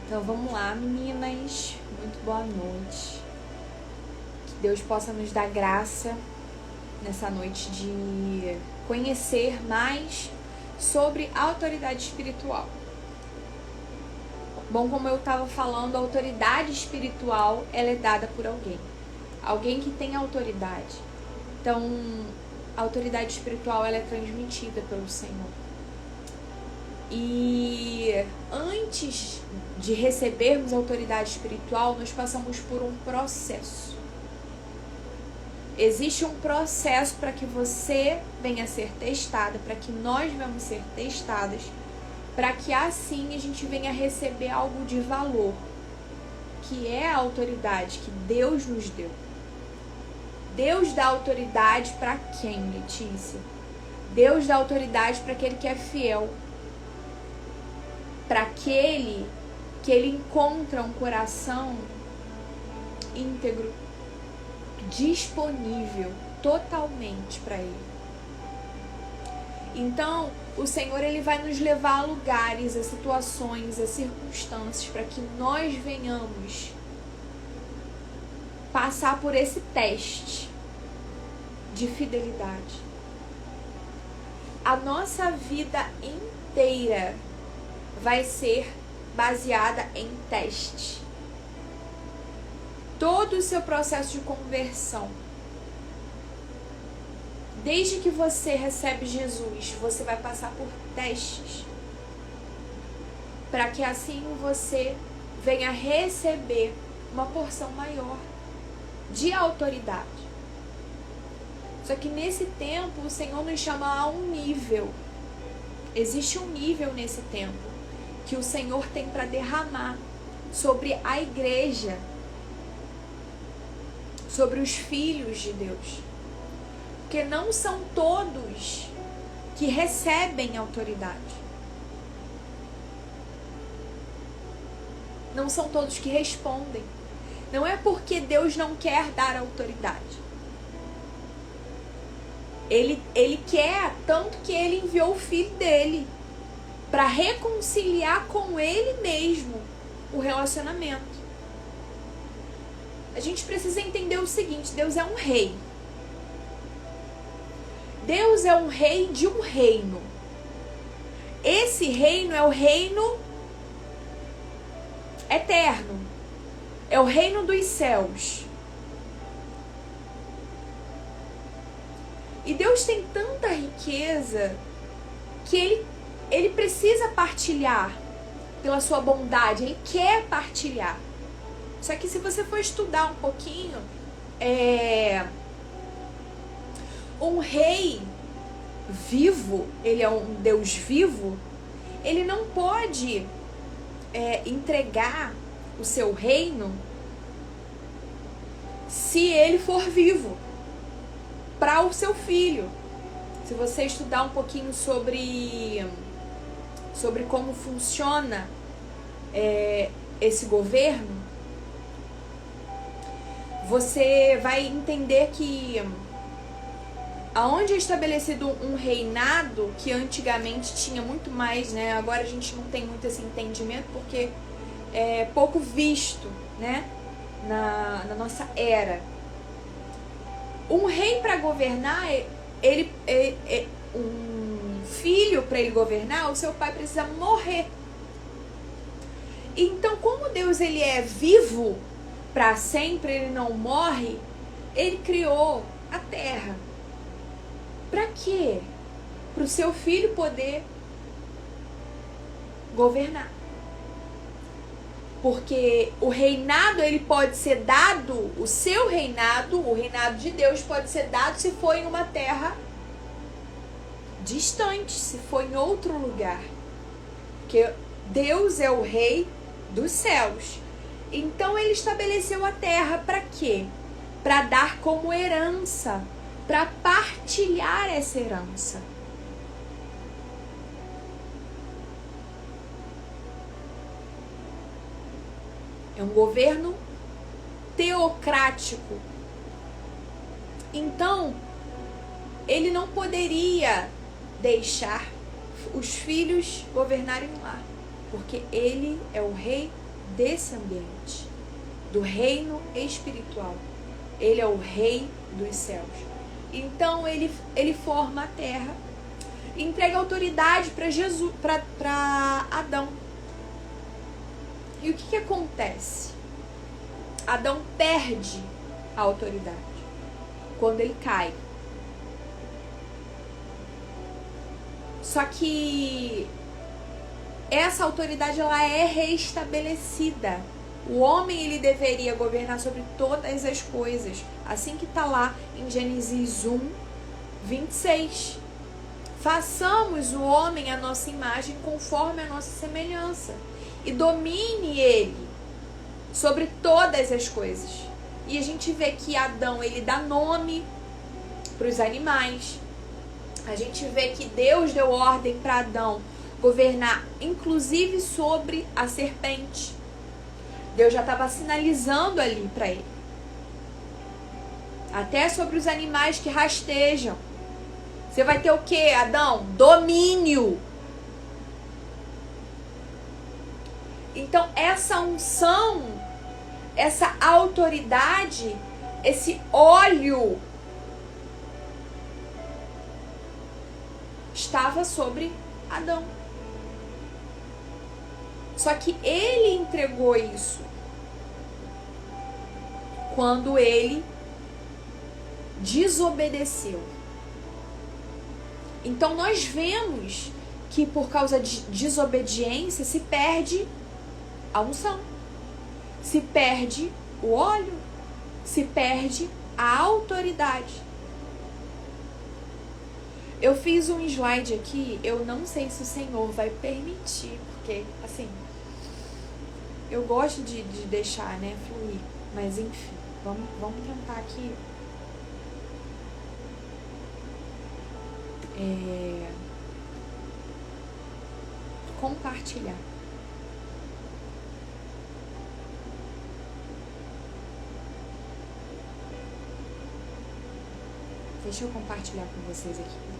Então vamos lá, meninas. Muito boa noite. Que Deus possa nos dar graça nessa noite de conhecer mais sobre a autoridade espiritual. Bom, como eu estava falando, a autoridade espiritual ela é dada por alguém. Alguém que tem autoridade. Então, a autoridade espiritual ela é transmitida pelo Senhor. E antes de recebermos a autoridade espiritual, nós passamos por um processo. Existe um processo para que você venha a ser testada, para que nós venhamos ser testadas, para que assim a gente venha a receber algo de valor, que é a autoridade que Deus nos deu. Deus dá autoridade para quem, Letícia? Deus dá autoridade para aquele que é fiel, para aquele que ele encontra um coração íntegro, disponível totalmente para ele. Então, o Senhor ele vai nos levar a lugares, a situações, a circunstâncias para que nós venhamos passar por esse teste de fidelidade. A nossa vida inteira vai ser baseada em teste. Todo o seu processo de conversão, desde que você recebe Jesus, você vai passar por testes, para que assim você venha receber uma porção maior de autoridade. Só que nesse tempo o Senhor nos chama a um nível. Existe um nível nesse tempo que o Senhor tem para derramar sobre a igreja, sobre os filhos de Deus. Porque não são todos que recebem autoridade. Não são todos que respondem. Não é porque Deus não quer dar autoridade. Ele quer, tanto que ele enviou o filho dele para reconciliar com ele mesmo o relacionamento. A gente precisa entender o seguinte: Deus é um rei. Deus é um rei de um reino. Esse reino é o reino eterno. É o reino dos céus. E Deus tem tanta riqueza que ele precisa partilhar pela sua bondade. Ele quer partilhar. Só que se você for estudar um pouquinho, um rei vivo, ele é um Deus vivo, ele não pode entregar o seu reino se ele for vivo para o seu filho. Se você estudar um pouquinho sobre como funciona esse governo, você vai entender que aonde é estabelecido um reinado, que antigamente tinha muito mais, né? Agora a gente não tem muito esse entendimento porque é pouco visto, né? Na nossa era. Um rei para governar, um filho para ele governar, o seu pai precisa morrer. Então, como Deus ele é vivo para sempre, ele não morre, ele criou a terra. Para quê? Para o seu filho poder governar. Porque o reinado, ele pode ser dado, o seu reinado, o reinado de Deus pode ser dado se for em uma terra distante, se for em outro lugar. Porque Deus é o rei dos céus. Então ele estabeleceu a terra para quê? Para dar como herança, para partilhar essa herança. É um governo teocrático. Então, ele não poderia deixar os filhos governarem lá, porque ele é o rei desse ambiente, do reino espiritual. Ele é o rei dos céus. Então ele forma a terra, entrega autoridade para Jesus, para Adão. E o que acontece? Adão perde a autoridade quando ele cai. Só que essa autoridade ela é restabelecida. O homem ele deveria governar sobre todas as coisas, assim que está lá em Gênesis 1, 26. Façamos o homem à nossa imagem conforme a nossa semelhança e domine ele sobre todas as coisas. E a gente vê que Adão ele dá nome para os animais. A gente vê que Deus deu ordem para Adão governar inclusive sobre a serpente. Deus já estava sinalizando ali para ele. Até sobre os animais que rastejam. Você vai ter o quê, Adão? Domínio. Então, essa unção, essa autoridade, esse óleo estava sobre Adão. Só que ele entregou isso quando ele desobedeceu. Então nós vemos que por causa de desobediência se perde a unção, se perde o óleo, se perde a autoridade. Eu fiz um slide aqui, eu não sei se o Senhor vai permitir, porque assim, eu gosto de deixar, né, fluir, mas enfim, vamos tentar aqui compartilhar. Deixa eu compartilhar com vocês aqui.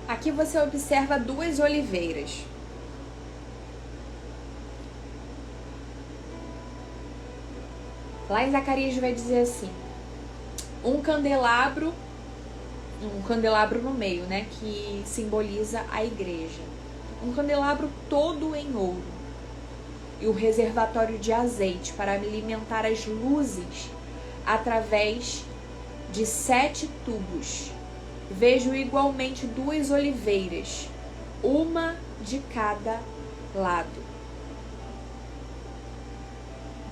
Aqui você observa duas oliveiras. Lá em Zacarias vai dizer assim: um candelabro no meio, né, que simboliza a igreja. Um candelabro todo em ouro e o reservatório de azeite para alimentar as luzes através de 7 tubos. Vejo igualmente 2 oliveiras, uma de cada lado.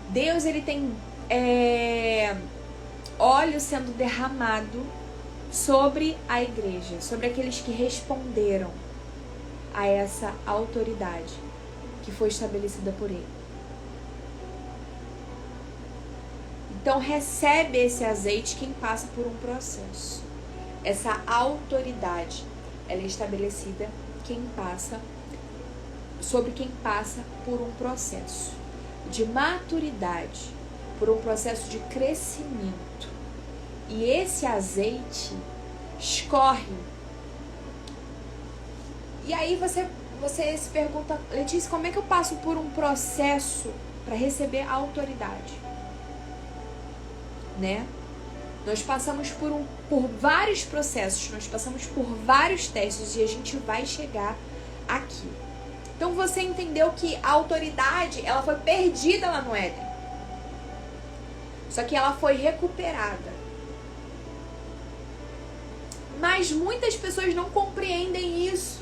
Deus ele tem óleo sendo derramado sobre a igreja, sobre aqueles que responderam a essa autoridade que foi estabelecida por ele. Então recebe esse azeite quem passa por um processo. Essa autoridade, ela é estabelecida sobre quem passa por um processo de maturidade, por um processo de crescimento. E esse azeite escorre. E aí você se pergunta, Letícia, como é que eu passo por um processo para receber a autoridade? Né? Nós passamos por vários processos, nós passamos por vários testes e a gente vai chegar aqui. Então você entendeu que a autoridade, ela foi perdida lá no Éden. Só que ela foi recuperada. Mas muitas pessoas não compreendem isso.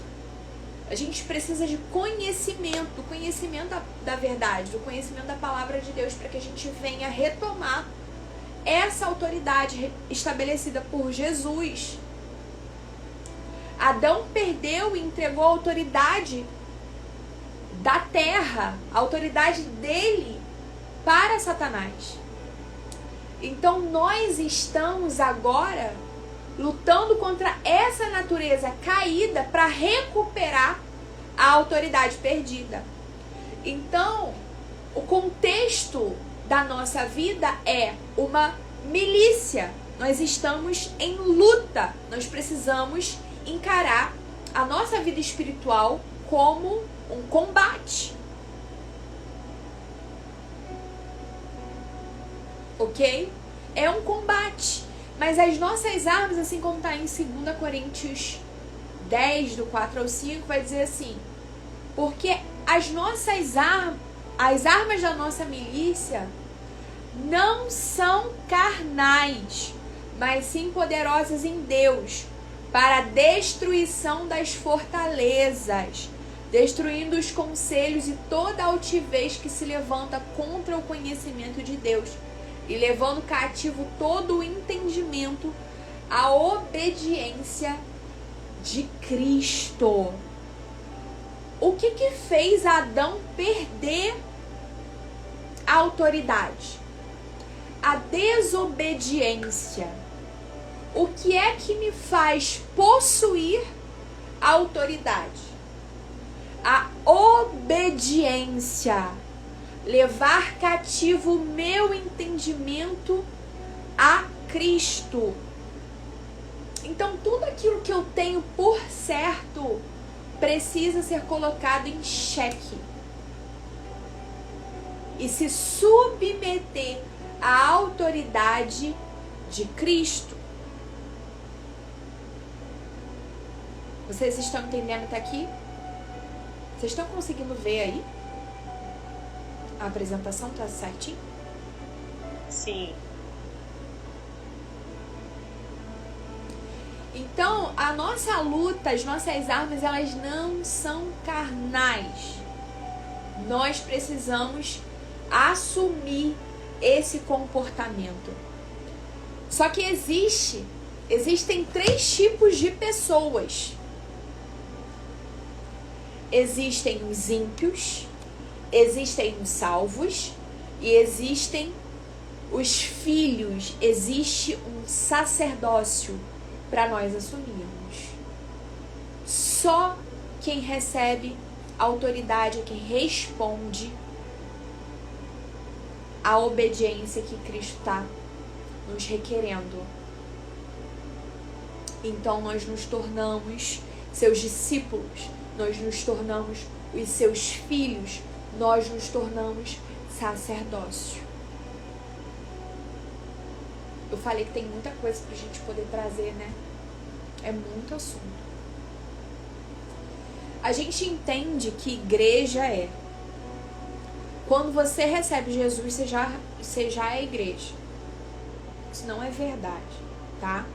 A gente precisa de conhecimento, do conhecimento da verdade, do conhecimento da palavra de Deus, para que a gente venha retomar essa autoridade estabelecida por Jesus. Adão perdeu e entregou a autoridade da terra, a autoridade dele para Satanás. Então nós estamos agora lutando contra essa natureza caída para recuperar a autoridade perdida. Então, O contexto da nossa vida é uma milícia. Nós estamos em luta. Nós precisamos encarar a nossa vida espiritual como um combate. Ok? É um combate. Mas as nossas armas, assim como está em 2 Coríntios 10, do 4 ao 5, vai dizer assim: porque as armas da nossa milícia não são carnais, mas sim poderosas em Deus, para a destruição das fortalezas, destruindo os conselhos e toda altivez que se levanta contra o conhecimento de Deus, e levando cativo todo o entendimento à obediência de Cristo. O que fez Adão perder a autoridade? A desobediência. O que é que me faz possuir a autoridade? A obediência. Levar cativo o meu entendimento a Cristo. Então, tudo aquilo que eu tenho por certo precisa ser colocado em xeque e se submeter à autoridade de Cristo. Vocês estão entendendo até aqui? Vocês estão conseguindo ver aí? A apresentação tá certinho? Sim. Então, a nossa luta, as nossas armas, elas não são carnais. Nós precisamos assumir esse comportamento. Só que existem 3 tipos de pessoas. Existem os ímpios, existem os salvos e existem os filhos. Existe um sacerdócio para nós assumirmos. Só quem recebe autoridade é quem responde à obediência que Cristo está nos requerendo. Então nós nos tornamos seus discípulos, nós nos tornamos os seus filhos, nós nos tornamos sacerdócio. Eu falei que tem muita coisa pra gente poder trazer, né? É muito assunto. A gente entende que igreja é quando você recebe Jesus, você já é igreja. Isso não é verdade, tá?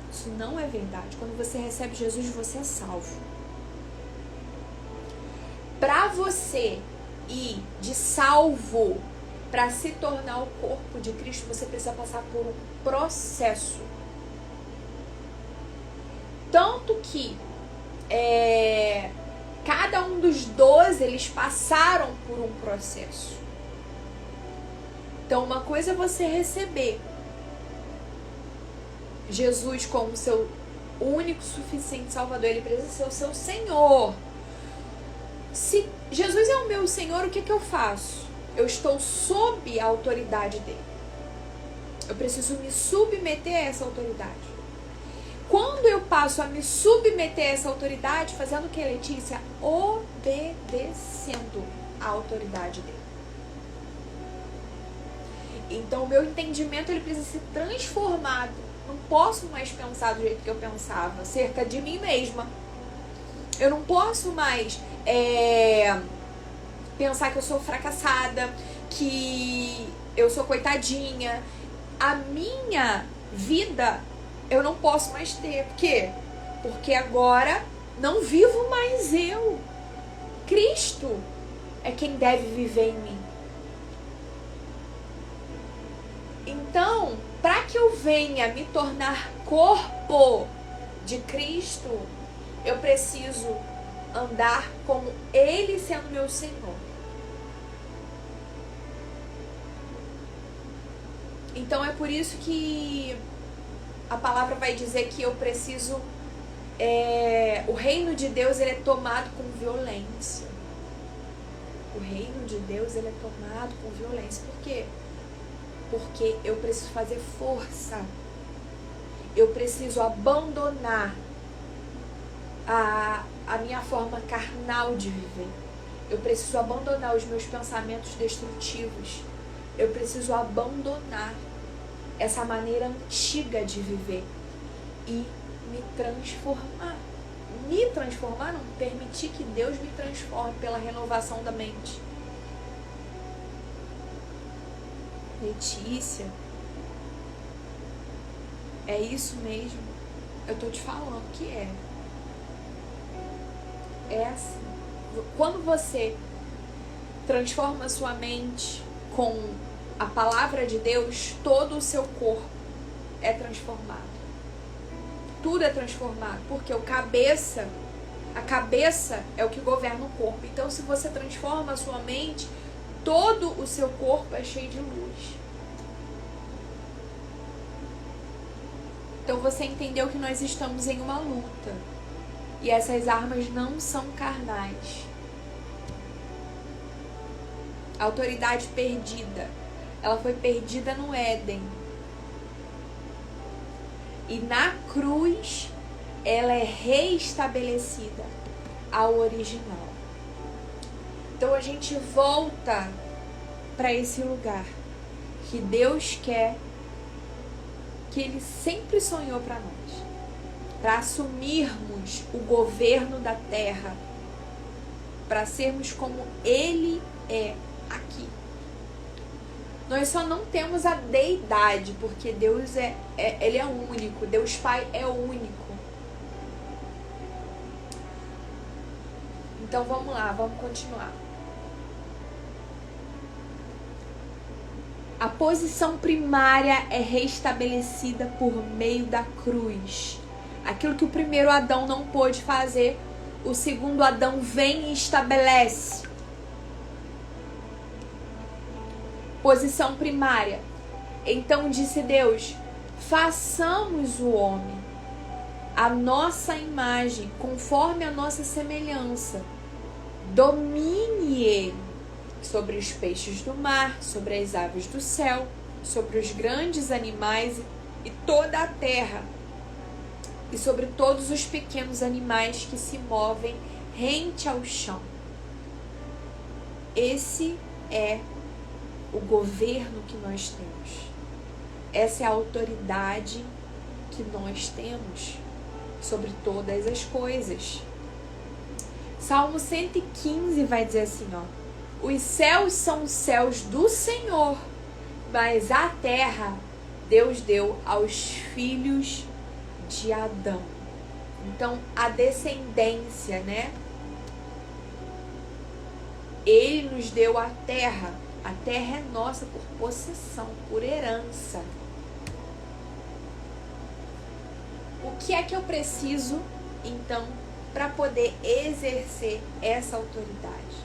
Isso não é verdade. Quando você recebe Jesus, você é salvo. Pra você ir de salvo para se tornar o corpo de Cristo, você precisa passar por um processo. Tanto que cada um dos 12, eles passaram por um processo. Então, uma coisa é você receber Jesus como seu único, suficiente Salvador. Ele precisa ser o seu Senhor. Se Jesus é o meu Senhor, o que eu faço? Eu estou sob a autoridade dele. Eu preciso me submeter a essa autoridade. Quando eu passo a me submeter a essa autoridade, fazendo o que, Letícia? Obedecendo a autoridade dele. Então, o meu entendimento ele precisa ser transformado. Não posso mais pensar do jeito que eu pensava acerca de mim mesma. Eu não posso mais pensar que eu sou fracassada, que eu sou coitadinha. A minha vida eu não posso mais ter. Por quê? Porque agora não vivo mais eu. Cristo é quem deve viver em mim. Então, para que eu venha me tornar corpo de Cristo, eu preciso andar como Ele sendo meu Senhor. Então é por isso que a palavra vai dizer que eu preciso... o reino de Deus ele é tomado com violência. O reino de Deus, ele é tomado com violência. Por quê? Porque eu preciso fazer força. Eu preciso abandonar a minha forma carnal de viver. Eu preciso abandonar os meus pensamentos destrutivos. Eu preciso abandonar essa maneira antiga de viver e me transformar. Me transformar, não permitir que Deus me transforme pela renovação da mente. Letícia, é isso mesmo? Eu tô te falando que é. É assim. Quando você transforma a sua mente com a palavra de Deus, todo o seu corpo é transformado. Tudo é transformado, porque a cabeça é o que governa o corpo. Então, se você transforma a sua mente, todo o seu corpo é cheio de luz. Então, você entendeu que nós estamos em uma luta. E essas armas não são carnais. A autoridade perdida, ela foi perdida no Éden. E na cruz, ela é reestabelecida ao original. Então a gente volta para esse lugar que Deus quer, que Ele sempre sonhou para nós, para assumirmos o governo da terra, para sermos como Ele é aqui. Nós só não temos a deidade, porque Deus Ele é único. Deus Pai é único. Então vamos lá, vamos continuar. A posição primária é restabelecida por meio da cruz. Aquilo que o primeiro Adão não pôde fazer, o segundo Adão vem e estabelece. Posição primária. Então disse Deus: façamos o homem à nossa imagem, conforme a nossa semelhança. Domine ele sobre os peixes do mar, sobre as aves do céu, sobre os grandes animais e toda a terra, e sobre todos os pequenos animais que se movem rente ao chão. Esse é o governo que nós temos. Essa é a autoridade que nós temos sobre todas as coisas. Salmo 115 vai dizer assim, ó: os céus são os céus do Senhor, mas a terra Deus deu aos filhos de Adão. Então, a descendência, né? Ele nos deu a terra. A terra é nossa por possessão, por herança. O que é que eu preciso, então, para poder exercer essa autoridade?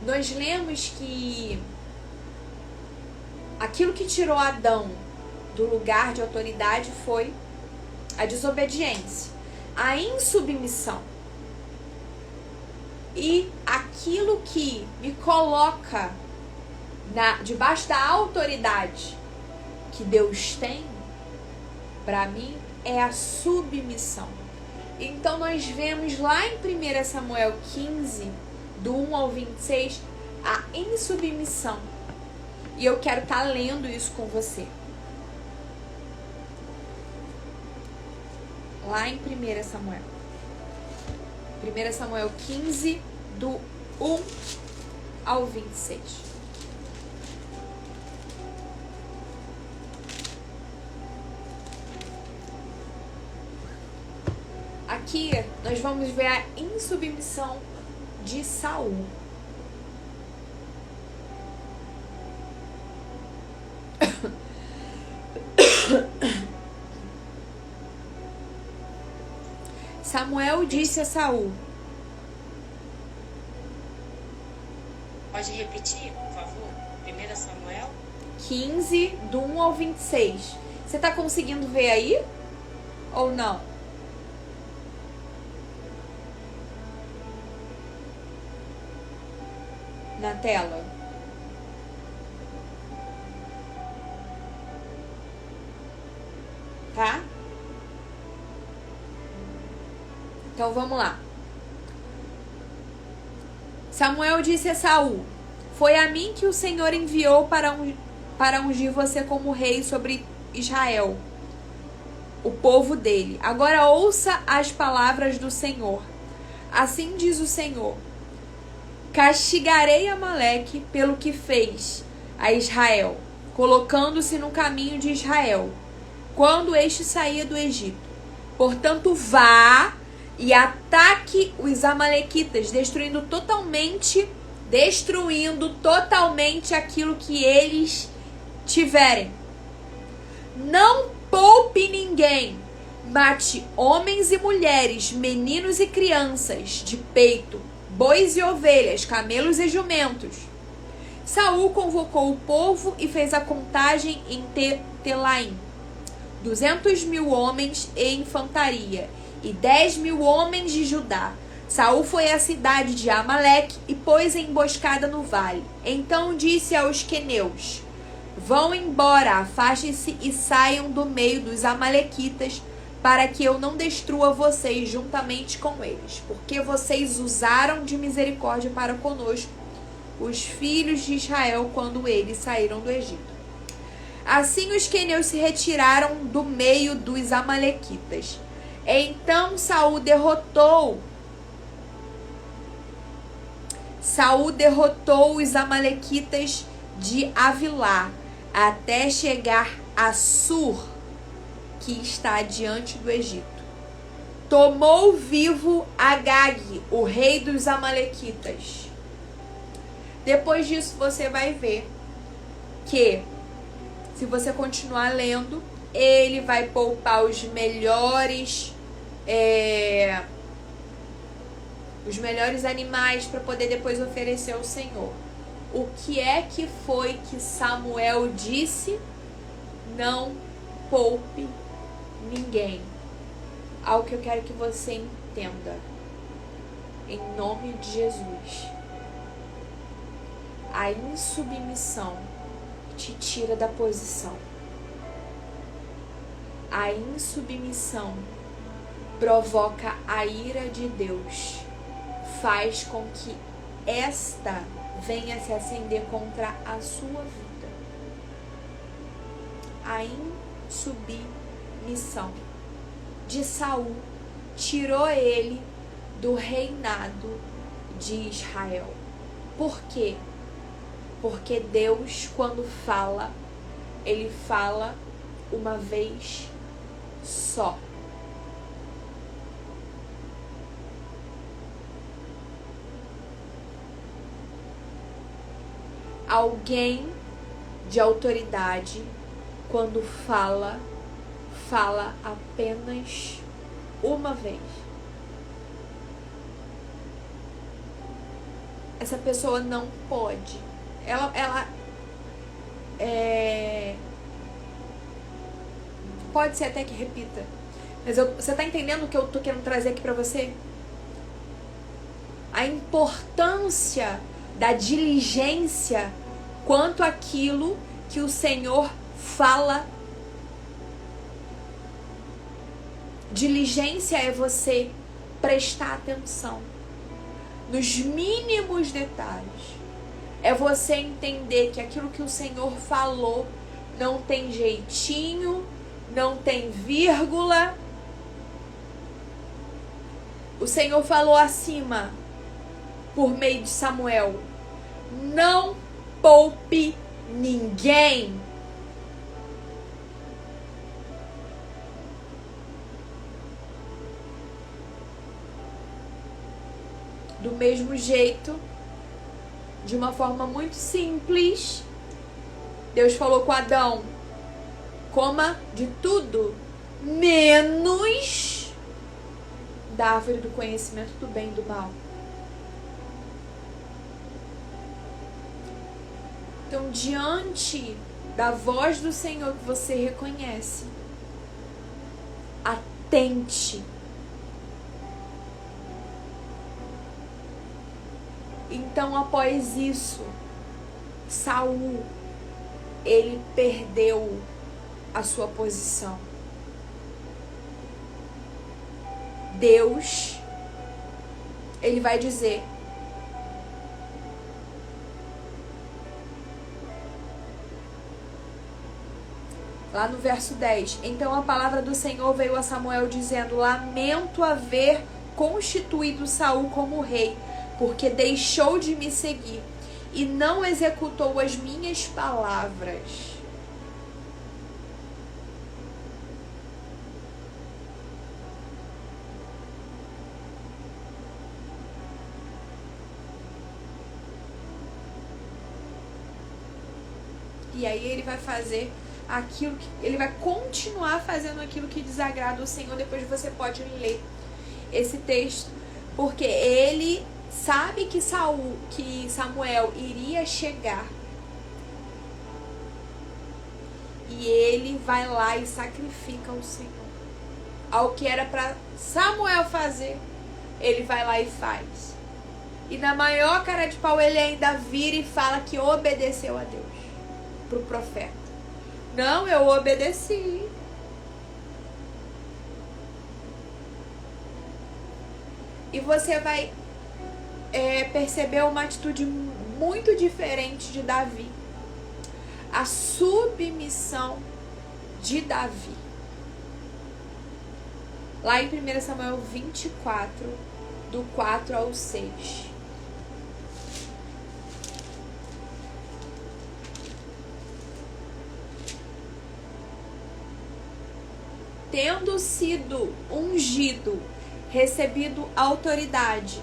Nós lemos que aquilo que tirou Adão do lugar de autoridade foi a desobediência, a insubmissão. E aquilo que me coloca debaixo da autoridade que Deus tem para mim é a submissão. Então nós vemos lá em 1 Samuel 15, do 1 ao 26, a insubmissão. E eu quero estar lendo isso com você. Lá em 1 Samuel. 1 Samuel 15, do 1 ao 26. Aqui nós vamos ver a insubmissão de Saul. Samuel disse a Saul. Pode repetir, por favor? 1 Samuel 15, do 1 ao 26. Você está conseguindo ver aí? Ou não? na tela. Tá? Então vamos lá. Samuel disse a Saul: foi a mim que o Senhor enviou para ungir você como rei sobre Israel, o povo dele. Agora ouça as palavras do Senhor. Assim diz o Senhor: castigarei Amaleque pelo que fez a Israel, colocando-se no caminho de Israel, quando este saía do Egito. Portanto, vá e ataque os amalequitas, destruindo totalmente aquilo que eles tiverem. Não poupe ninguém. Mate homens e mulheres, meninos e crianças de peito, bois e ovelhas, camelos e jumentos. Saul convocou o povo e fez a contagem em Telaim. 200.000 homens e infantaria, e 10.000 homens de Judá. Saul foi à cidade de Amaleque e pôs a emboscada no vale. Então disse aos queneus: vão embora, afastem-se e saiam do meio dos amalequitas, para que eu não destrua vocês juntamente com eles, porque vocês usaram de misericórdia para conosco, os filhos de Israel, quando eles saíram do Egito. Assim os queneus se retiraram do meio dos amalequitas. Então Saul derrotou os amalequitas de Avilá até chegar a Sur, que está diante do Egito. Tomou vivo Agag, o rei dos amalequitas. Depois disso você vai ver que, se você continuar lendo, ele vai poupar os melhores animais para poder depois oferecer ao Senhor. O que é que foi que Samuel disse? Não poupe ninguém. Algo que eu quero que você entenda, em nome de Jesus: a insubmissão te tira da posição. A insubmissão provoca a ira de Deus, faz com que esta venha se acender contra a sua vida. A insubmissão de Saul tirou ele do reinado de Israel. Por quê? Porque Deus, quando fala, ele fala uma vez só. Alguém de autoridade, quando fala apenas uma vez. Essa pessoa não pode. Ela pode ser até que repita. Mas você tá entendendo o que eu tô querendo trazer aqui pra você? A importância da diligência quanto àquilo que o Senhor fala. Diligência é você prestar atenção nos mínimos detalhes. É você entender que aquilo que o Senhor falou não tem jeitinho, não tem vírgula. O Senhor falou acima, por meio de Samuel: não poupe ninguém. Do mesmo jeito, de uma forma muito simples, Deus falou com Adão: coma de tudo, menos da árvore do conhecimento do bem e do mal. Então, diante da voz do Senhor que você reconhece, atente. Então, após isso, Saul, ele perdeu a sua posição. Deus, ele vai dizer: lá no verso 10, então a palavra do Senhor veio a Samuel dizendo: lamento haver constituído Saul como rei, porque deixou de me seguir e não executou as minhas palavras. E aí ele vai fazer aquilo que ele vai continuar fazendo aquilo que desagrada o Senhor. Depois você pode ler esse texto, porque ele sabe que Samuel iria chegar, e ele vai lá e sacrifica o Senhor. Ao que era para Samuel fazer, ele vai lá e faz. E na maior cara de pau ele ainda vira e fala que obedeceu a Deus, pro profeta. Não, eu obedeci. E você vai perceber uma atitude muito diferente de Davi. A submissão de Davi. Lá em 1 Samuel 24, do 4 ao 6. Tendo sido ungido, recebido autoridade,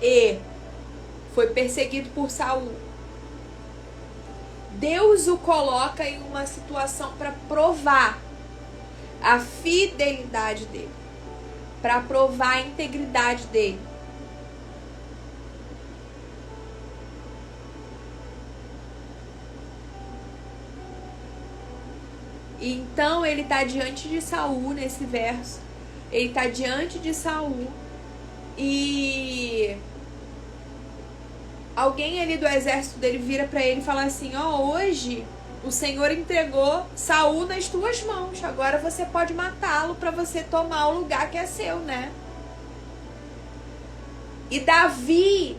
e foi perseguido por Saul, Deus o coloca em uma situação para provar a fidelidade dele, para provar a integridade dele. Então ele está diante de Saul nesse verso. Ele está diante de Saul e alguém ali do exército dele vira para ele e fala assim: hoje o Senhor entregou Saul nas tuas mãos. Agora você pode matá-lo para você tomar o lugar que é seu, né? E Davi,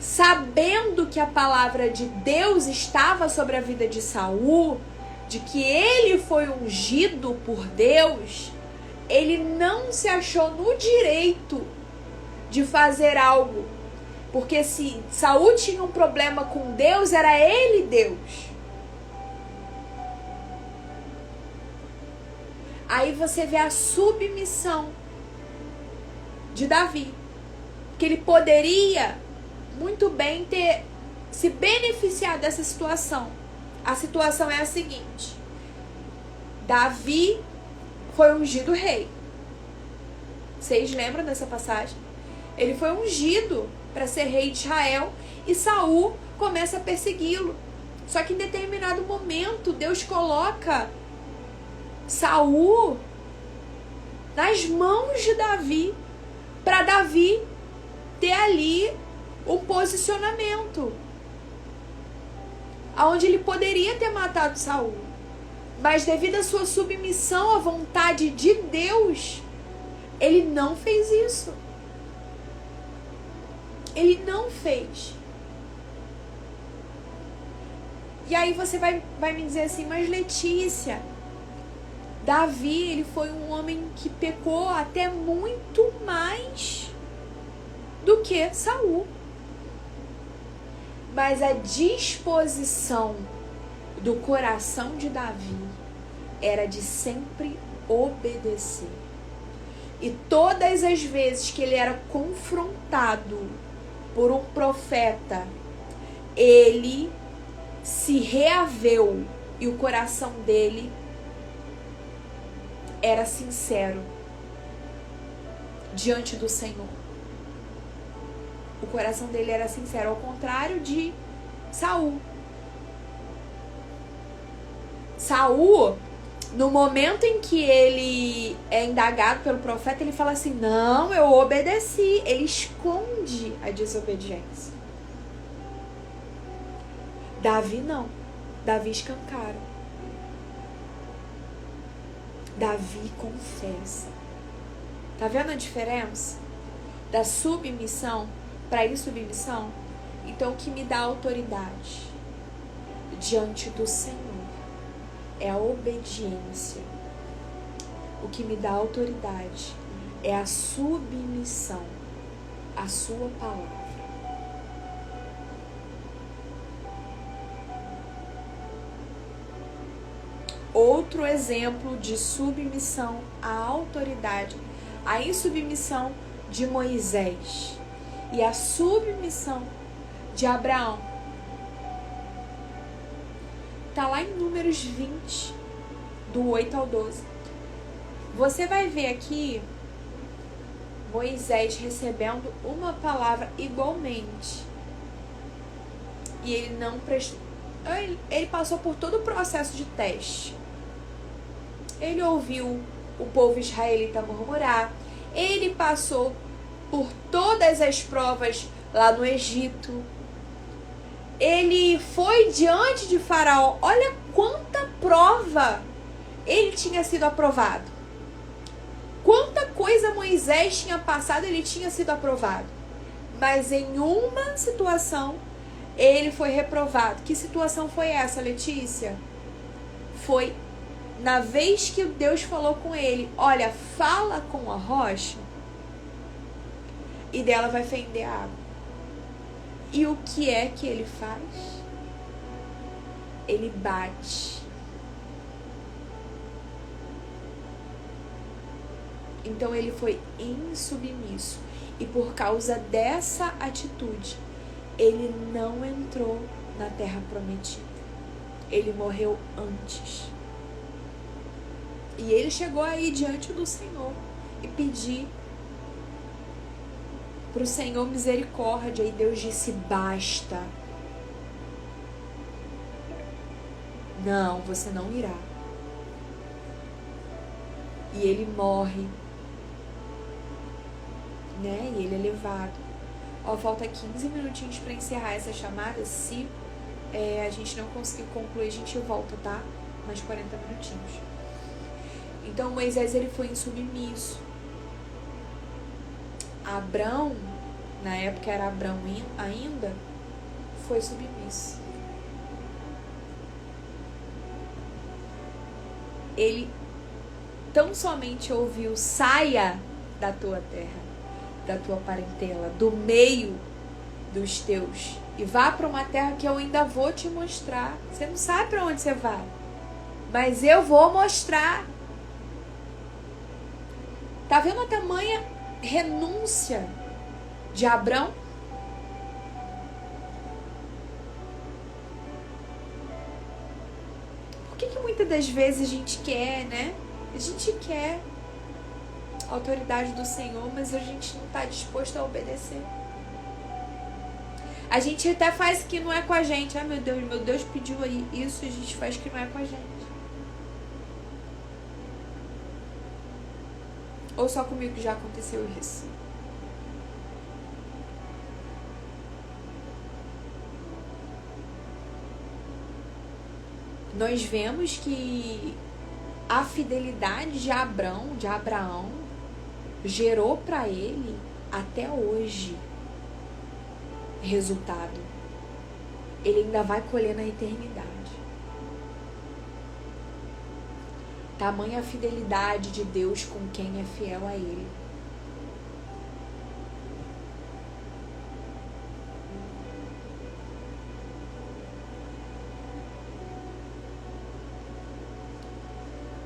sabendo que a palavra de Deus estava sobre a vida de Saul, de que ele foi ungido por Deus, ele não se achou no direito de fazer algo. Porque se Saul tinha um problema com Deus, era ele Deus. Aí você vê a submissão de Davi. Que ele poderia muito bem ter se beneficiado dessa situação. A situação é a seguinte: Davi foi ungido rei. Vocês lembram dessa passagem? Ele foi ungido para ser rei de Israel e Saul começa a persegui-lo. Só que em determinado momento Deus coloca Saul nas mãos de Davi, para Davi ter ali um posicionamento aonde ele poderia ter matado Saul, mas devido à sua submissão à vontade de Deus, ele não fez isso. Ele não fez. E aí você vai me dizer assim: mas Letícia, Davi, ele foi um homem que pecou até muito mais do que Saul. Mas a disposição do coração de Davi era de sempre obedecer. E todas as vezes que ele era confrontado por um profeta, ele se reaveu e o coração dele era sincero diante do Senhor. O coração dele era sincero, ao contrário de Saul. Saul, No momento em que ele é indagado pelo profeta, ele fala assim: não, eu obedeci. Ele esconde a desobediência. Davi não. Davi escancara. Davi confessa. Tá vendo a diferença? Da submissão para insubmissão? Então, o que me dá autoridade diante do Senhor é a obediência. O que me dá autoridade é a submissão à sua palavra. Outro exemplo de submissão à autoridade, a insubmissão de Moisés e a submissão de Abraão. Está lá em Números 20, do 8 ao 12. Você vai ver aqui Moisés recebendo uma palavra igualmente. E ele não prestou. Ele passou por todo o processo de teste. Ele ouviu o povo israelita murmurar. Ele passou por todas as provas lá no Egito. Ele foi diante de Faraó. Olha quanta prova ele tinha sido aprovado. Quanta coisa Moisés tinha passado, ele tinha sido aprovado. Mas em uma situação, ele foi reprovado. Que situação foi essa, Letícia? Foi na vez que Deus falou com ele: olha, fala com a rocha e dela vai fender a água. E o que é que ele faz? Ele bate. Então ele foi insubmisso. E por causa dessa atitude, ele não entrou na terra prometida. Ele morreu antes. E ele chegou aí diante do Senhor e pedir para o Senhor misericórdia. E Deus disse: basta. Não, você não irá. E ele morre, né? E ele é levado. Ó, falta 15 minutinhos para encerrar essa chamada. Se a gente não conseguir concluir, a gente volta, tá? Mais 40 minutinhos. Então Moisés, ele foi insubmisso. Abrão, na época era Abrão ainda, foi submisso. Ele tão somente ouviu: saia da tua terra, da tua parentela, do meio dos teus, e vá para uma terra que eu ainda vou te mostrar. Você não sabe para onde você vai, mas eu vou mostrar. Tá vendo a tamanha renúncia de Abrão? Por que muitas das vezes a gente quer, né? A gente quer a autoridade do Senhor, mas a gente não está disposto a obedecer. A gente até faz que não é com a gente. Ah, meu Deus pediu aí isso, e a gente faz que não é com a gente. Ou só comigo que já aconteceu isso? Nós vemos que a fidelidade de Abraão, gerou para ele até hoje resultado. Ele ainda vai colher na eternidade. Tamanha a fidelidade de Deus com quem é fiel a Ele.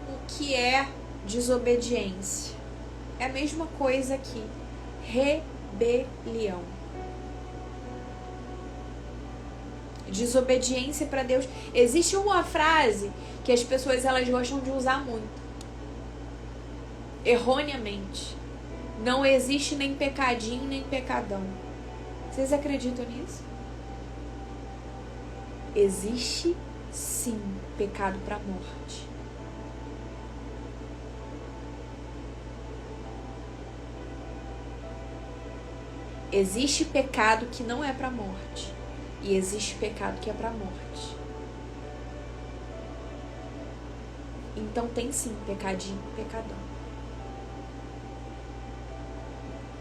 O que é desobediência? É a mesma coisa que rebelião. Desobediência para Deus. Existe uma frase que as pessoas elas gostam de usar muito, erroneamente: não existe nem pecadinho nem pecadão. Vocês acreditam nisso? Existe sim pecado para a morte. Existe pecado que não é para morte. E existe pecado que é para morte. Então tem sim pecadinho e pecadão.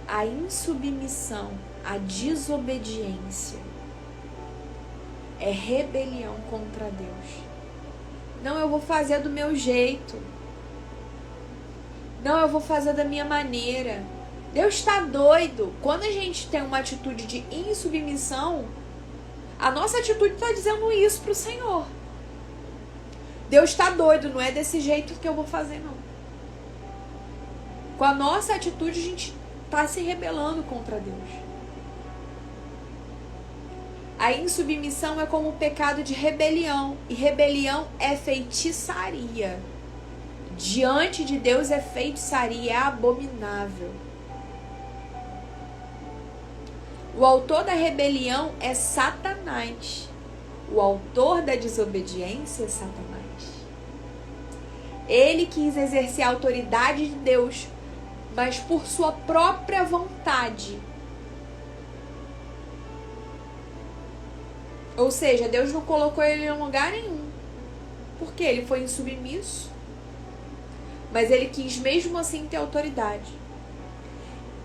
A insubmissão, a desobediência é rebelião contra Deus. Não, eu vou fazer do meu jeito. Não, eu vou fazer da minha maneira. Deus está doido. Quando a gente tem uma atitude de insubmissão, a nossa atitude está dizendo isso para o Senhor. Deus está doido, não é desse jeito que eu vou fazer, não. Com a nossa atitude, a gente está se rebelando contra Deus. A insubmissão é como o pecado de rebelião. E rebelião é feitiçaria. Diante de Deus é feitiçaria, é abominável. O autor da rebelião é Satanás. O autor da desobediência é Satanás. Ele quis exercer a autoridade de Deus, mas por sua própria vontade. Ou seja, Deus não colocou ele em lugar nenhum. Porque ele foi insubmisso. Mas ele quis mesmo assim ter autoridade.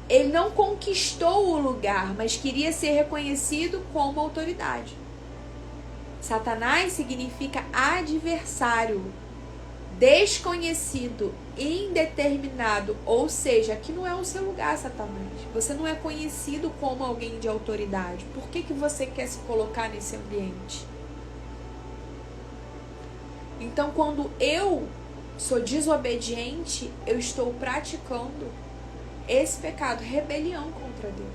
Ele não conquistou o lugar, mas queria ser reconhecido como autoridade. Satanás significa adversário, desconhecido, indeterminado. Ou seja, aqui não é o seu lugar, Satanás. Você não é conhecido como alguém de autoridade. Por que você quer se colocar nesse ambiente? Então, quando eu sou desobediente, eu estou praticando esse pecado, rebelião contra Deus.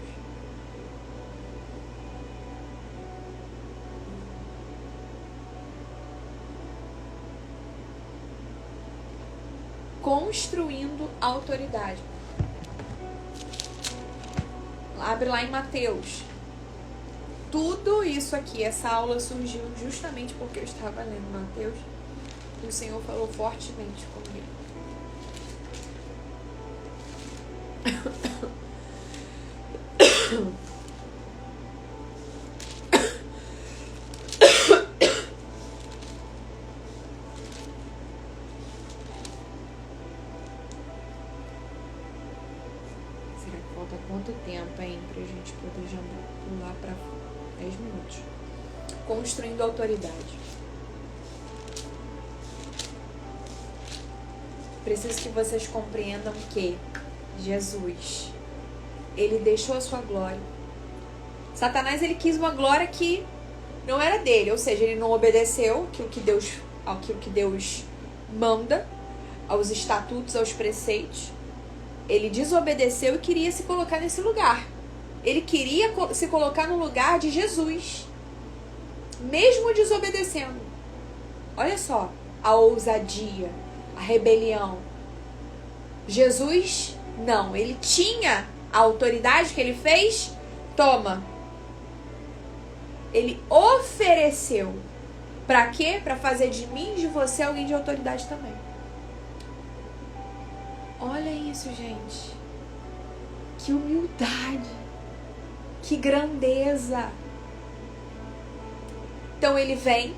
Construindo autoridade. Abre lá em Mateus. Tudo isso aqui, essa aula surgiu justamente porque eu estava lendo Mateus e o Senhor falou fortemente comigo. Será que falta quanto tempo, hein, pra gente poder já pular para 10 minutos? Construindo autoridade. Preciso que vocês compreendam que Jesus, ele deixou a sua glória. Satanás, ele quis uma glória que não era dele, ou seja, ele não obedeceu aquilo que Deus manda, aos estatutos, aos preceitos. Ele desobedeceu e queria se colocar nesse lugar. Ele queria se colocar no lugar de Jesus, mesmo desobedecendo. Olha só, a ousadia, a rebelião. Jesus, não, ele tinha a autoridade que ele fez, toma. Ele ofereceu. Para quê? Para fazer de mim e de você alguém de autoridade também. Olha isso, gente. Que humildade. Que grandeza. Então ele vem,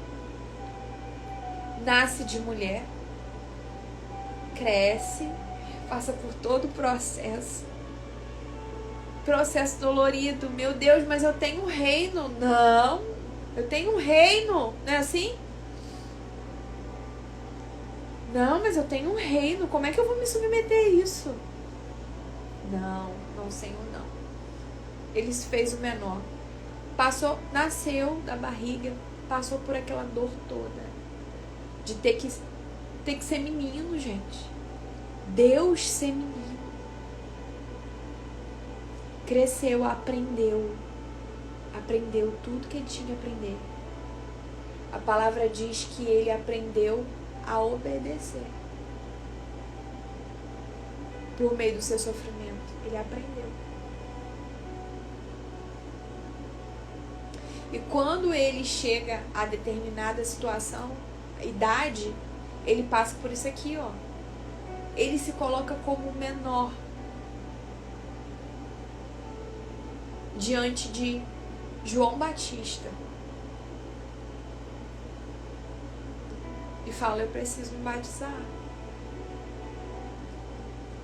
nasce de mulher, cresce, passa por todo o processo dolorido. Meu Deus, mas eu tenho um reino. Não, eu tenho um reino, não é assim? Não, mas eu tenho um reino, como é que eu vou me submeter a isso? Não, Senhor, não. Ele se fez o menor. Nasceu da barriga, passou por aquela dor toda de ter que ser menino, gente. Deus ser menino. Cresceu, aprendeu tudo que ele tinha que aprender. A palavra diz que ele aprendeu a obedecer. Por meio do seu sofrimento, ele aprendeu. E quando ele chega a determinada situação, idade, ele passa por isso aqui, ó. Ele se coloca como menor. diante de João Batista e fala: eu preciso me batizar.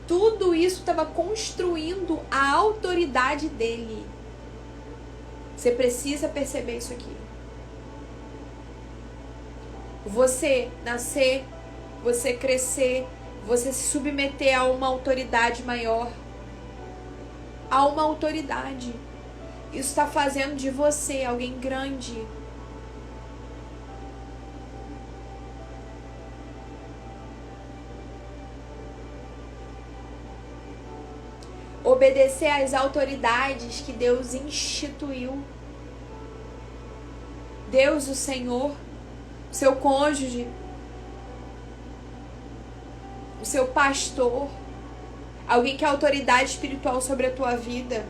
Tudo isso estava construindo a autoridade dele. Você precisa perceber isso aqui. Você nascer, você crescer, você se submeter a uma autoridade maior, a uma autoridade. Isso está fazendo de você alguém grande. Obedecer às autoridades que Deus instituiu. Deus, o Senhor, seu cônjuge, o seu pastor, alguém que é autoridade espiritual sobre a tua vida.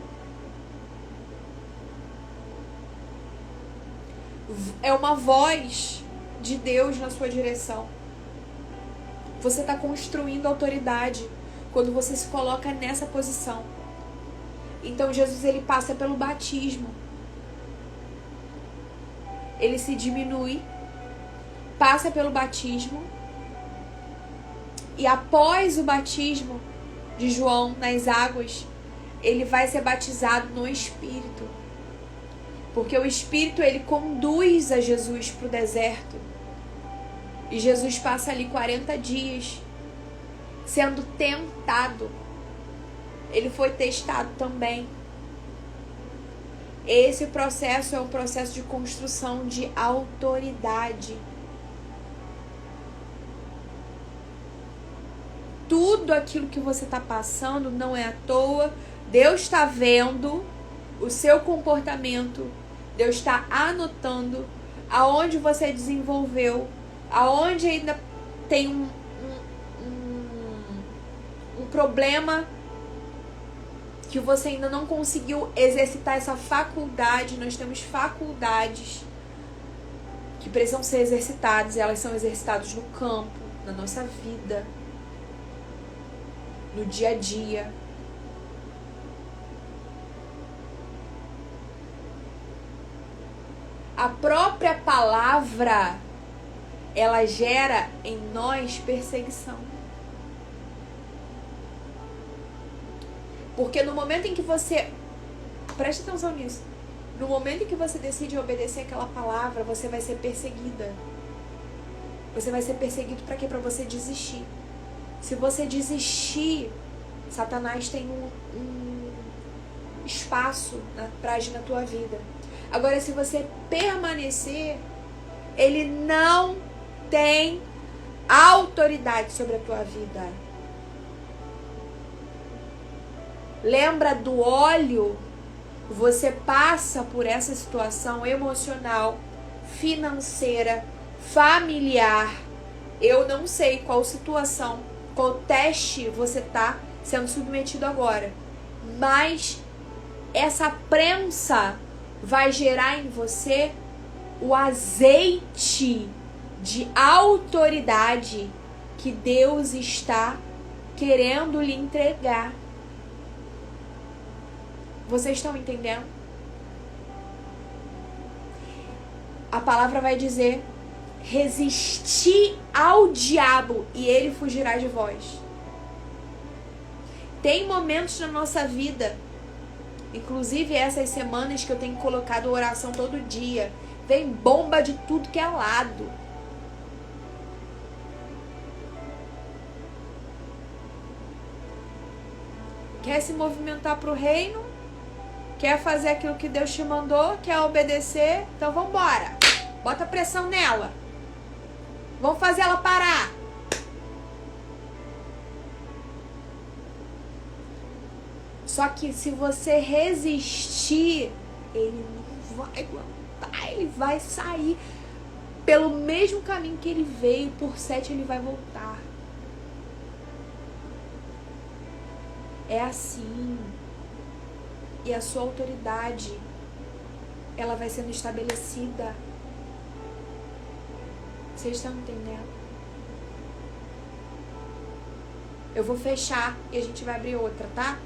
É uma voz de Deus na sua direção. Você está construindo autoridade quando você se coloca nessa posição. Então Jesus, ele passa pelo batismo. Ele se diminui, passa pelo batismo, e após o batismo de João nas águas, ele vai ser batizado no Espírito. Porque o Espírito, ele conduz a Jesus para o deserto. E Jesus passa ali 40 dias sendo tentado. Ele foi testado também. Esse processo é um processo de construção de autoridade. Tudo aquilo que você está passando não é à toa. Deus está vendo o seu comportamento. Deus está anotando aonde você desenvolveu, aonde ainda tem um problema que você ainda não conseguiu exercitar essa faculdade. Nós temos faculdades que precisam ser exercitadas, e elas são exercitadas no campo, na nossa vida, no dia a dia. A própria palavra, ela gera em nós perseguição. Porque no momento em que você... Preste atenção nisso. No momento em que você decide obedecer aquela palavra, você vai ser perseguida. Você vai ser perseguido para quê? Para você desistir. Se você desistir, Satanás tem um espaço para agir na tua vida. Agora, se você permanecer, ele não tem autoridade sobre a tua vida. Lembra do óleo? Você passa por essa situação emocional, financeira, familiar. Eu não sei qual situação, qual teste você está sendo submetido agora. Mas essa prensa vai gerar em você o azeite de autoridade que Deus está querendo lhe entregar. Vocês estão entendendo? A palavra vai dizer: resisti ao diabo e ele fugirá de vós. Tem momentos na nossa vida, inclusive essas semanas que eu tenho colocado oração todo dia, vem bomba de tudo que é lado. Quer se movimentar para o reino? Quer fazer aquilo que Deus te mandou? Quer obedecer? Então vamos embora. Bota pressão nela. Vamos fazer ela parar. Só que se você resistir, ele não vai aguentar. Ele vai sair pelo mesmo caminho que ele veio. Por 7 ele vai voltar. É assim. E a sua autoridade, ela vai sendo estabelecida. Vocês estão entendendo? Eu vou fechar e a gente vai abrir outra, tá?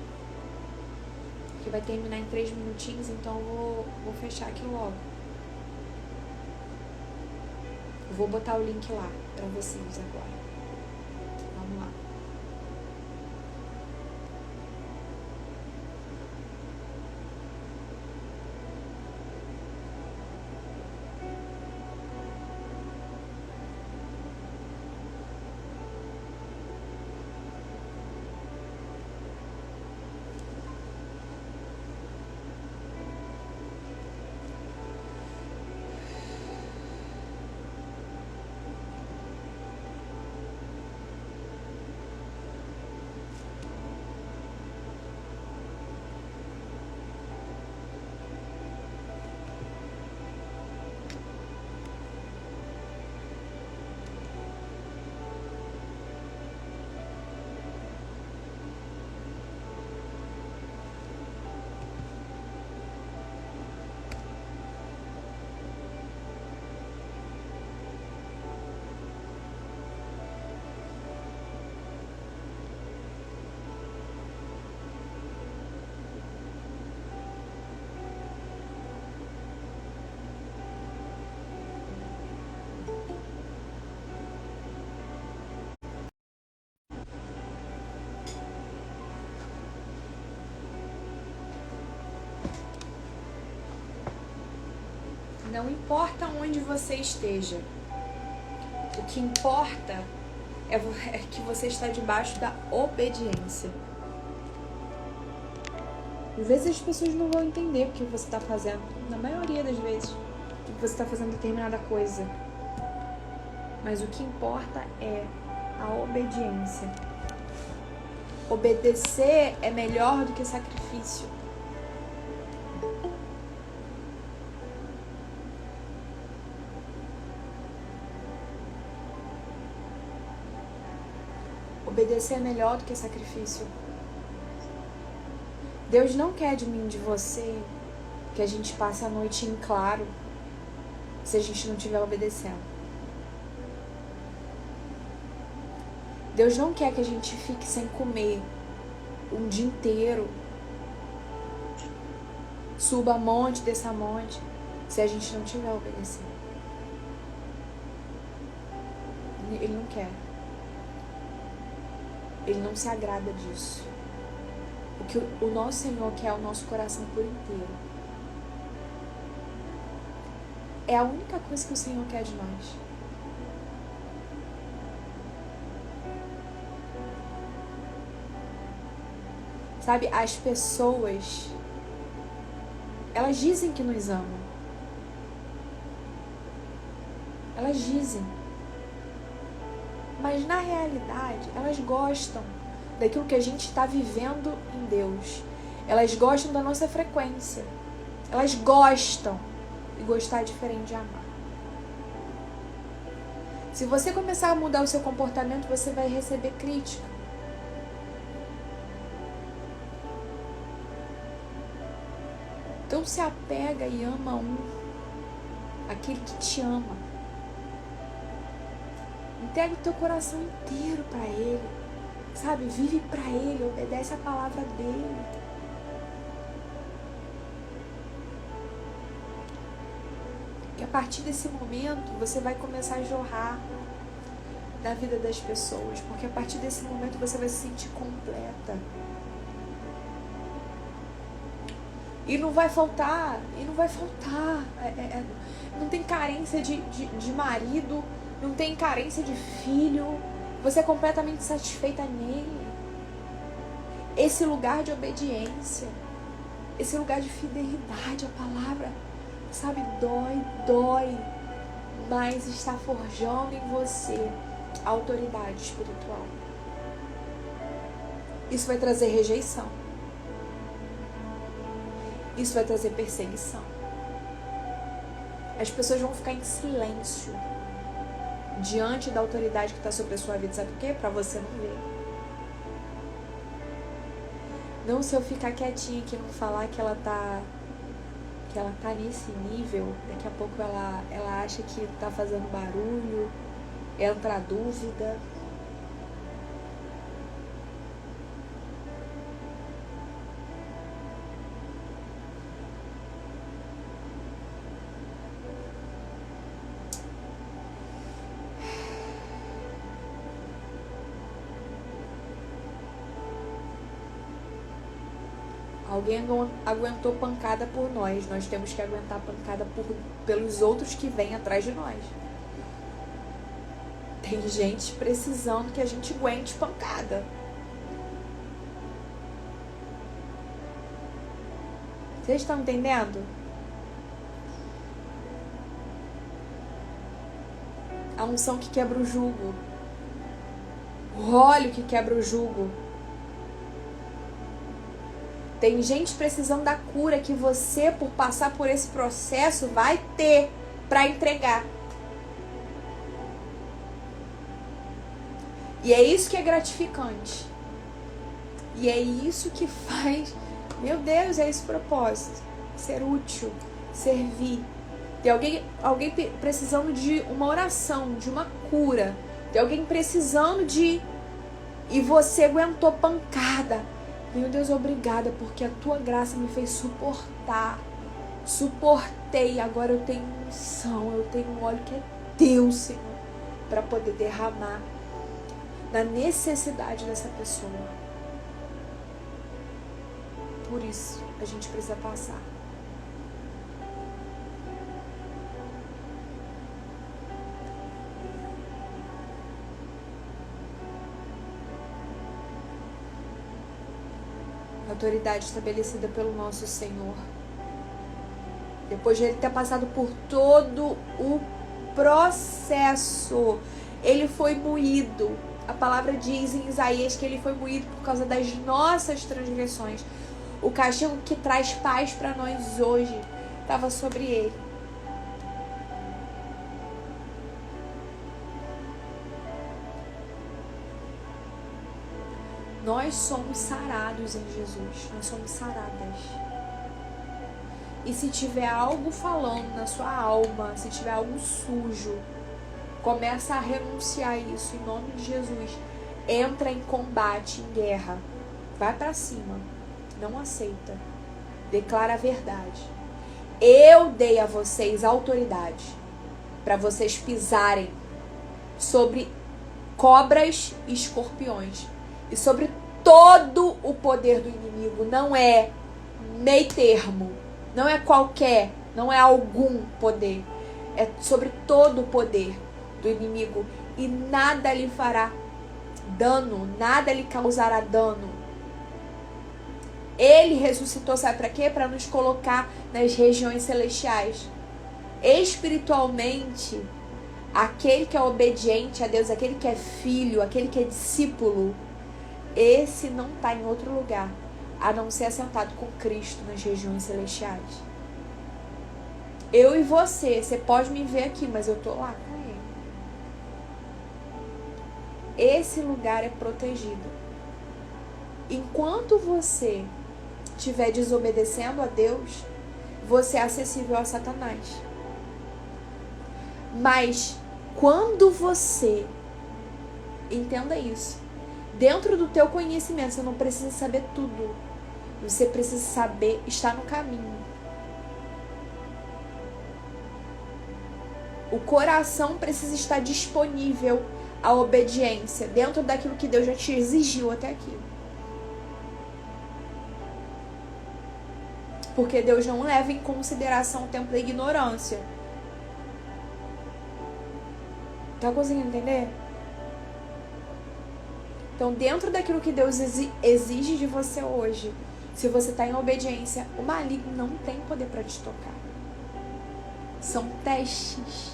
porque vai terminar em 3 minutinhos, então eu vou fechar aqui logo. Eu vou botar o link lá pra vocês agora. Vamos lá. Não importa onde você esteja, o que importa é que você está debaixo da obediência. Às vezes as pessoas não vão entender o que você está fazendo, na maioria das vezes, o que você está fazendo determinada coisa. Mas o que importa é a obediência. Obedecer é melhor do que sacrifício. Obedecer é melhor do que sacrifício. Deus não quer de mim, de você, que a gente passe a noite em claro se a gente não estiver obedecendo. Deus não quer que a gente fique sem comer um dia inteiro, suba monte, desça monte, se a gente não estiver obedecendo. Ele não quer. Ele não se agrada disso. O que o nosso Senhor quer é o nosso coração por inteiro. É a única coisa que o Senhor quer de nós. Sabe, as pessoas, elas dizem que nos amam. Elas dizem. Mas na realidade, elas gostam daquilo que a gente está vivendo em Deus. Elas gostam da nossa frequência. Elas gostam. E gostar é diferente de amar. Se você começar a mudar o seu comportamento, você vai receber crítica. Então se apega e ama aquele que te ama. Entrega o teu coração inteiro para Ele, sabe? Vive para Ele, obedece a palavra dEle. E a partir desse momento, você vai começar a jorrar da vida das pessoas, porque a partir desse momento você vai se sentir completa. E não vai faltar, não tem carência de marido, não tem carência de filho, você é completamente satisfeita nele. Esse lugar de obediência, esse lugar de fidelidade à palavra, sabe, dói, mas está forjando em você a autoridade espiritual. Isso vai trazer rejeição. Isso vai trazer perseguição. As pessoas vão ficar em silêncio diante da autoridade que está sobre a sua vida. Sabe por quê? Para você não ver. Não se eu ficar quietinha aqui e não falar que ela tá nesse nível, daqui a pouco ela acha que tá fazendo barulho, entra a dúvida. Alguém aguentou pancada por nós. Nós temos que aguentar pancada pelos outros que vêm atrás de nós. Tem gente precisando que a gente aguente pancada. Vocês estão entendendo? A unção que quebra o jugo. O óleo que quebra o jugo. Tem gente precisando da cura que você, por passar por esse processo, vai ter para entregar. E é isso que é gratificante. E é isso que faz... Meu Deus, é esse o propósito. Ser útil, servir. Tem alguém precisando de uma oração, de uma cura. Tem alguém precisando de... E você aguentou pancada. Meu Deus, obrigada, porque a tua graça me fez suportar. Suportei, agora eu tenho unção, eu tenho um óleo que é teu, Senhor, para poder derramar na necessidade dessa pessoa. Por isso, a gente precisa passar. Autoridade estabelecida pelo nosso Senhor. Depois de ele ter passado por todo o processo, ele foi moído. A palavra diz em Isaías que ele foi moído por causa das nossas transgressões. O castigo que traz paz para nós hoje estava sobre ele. Nós somos sarados em Jesus. Nós somos saradas. E se tiver algo falando na sua alma, se tiver algo sujo, começa a renunciar isso em nome de Jesus. Entra em combate, em guerra. Vai para cima. Não aceita. Declara a verdade. Eu dei a vocês autoridade para vocês pisarem sobre cobras e escorpiões. E sobre todo o poder do inimigo. Não é meio termo. Não é qualquer. Não é algum poder. É sobre todo o poder do inimigo. E nada lhe fará dano. Nada lhe causará dano. Ele ressuscitou, sabe para quê? Para nos colocar nas regiões celestiais. Espiritualmente, aquele que é obediente a Deus, aquele que é filho, aquele que é discípulo, esse não está em outro lugar, a não ser assentado com Cristo nas regiões celestiais. Eu e você pode me ver aqui, mas eu estou lá com Ele. Esse lugar é protegido. Enquanto você estiver desobedecendo a Deus, você é acessível a Satanás. Mas quando você, entenda isso, dentro do teu conhecimento, você não precisa saber tudo. Você precisa saber estar no caminho. O coração precisa estar disponível à obediência, dentro daquilo que Deus já te exigiu até aqui. Porque Deus não leva em consideração o tempo da ignorância. Tá conseguindo entender? Então, dentro daquilo que Deus exige de você hoje, se você está em obediência, o maligno não tem poder para te tocar. São testes.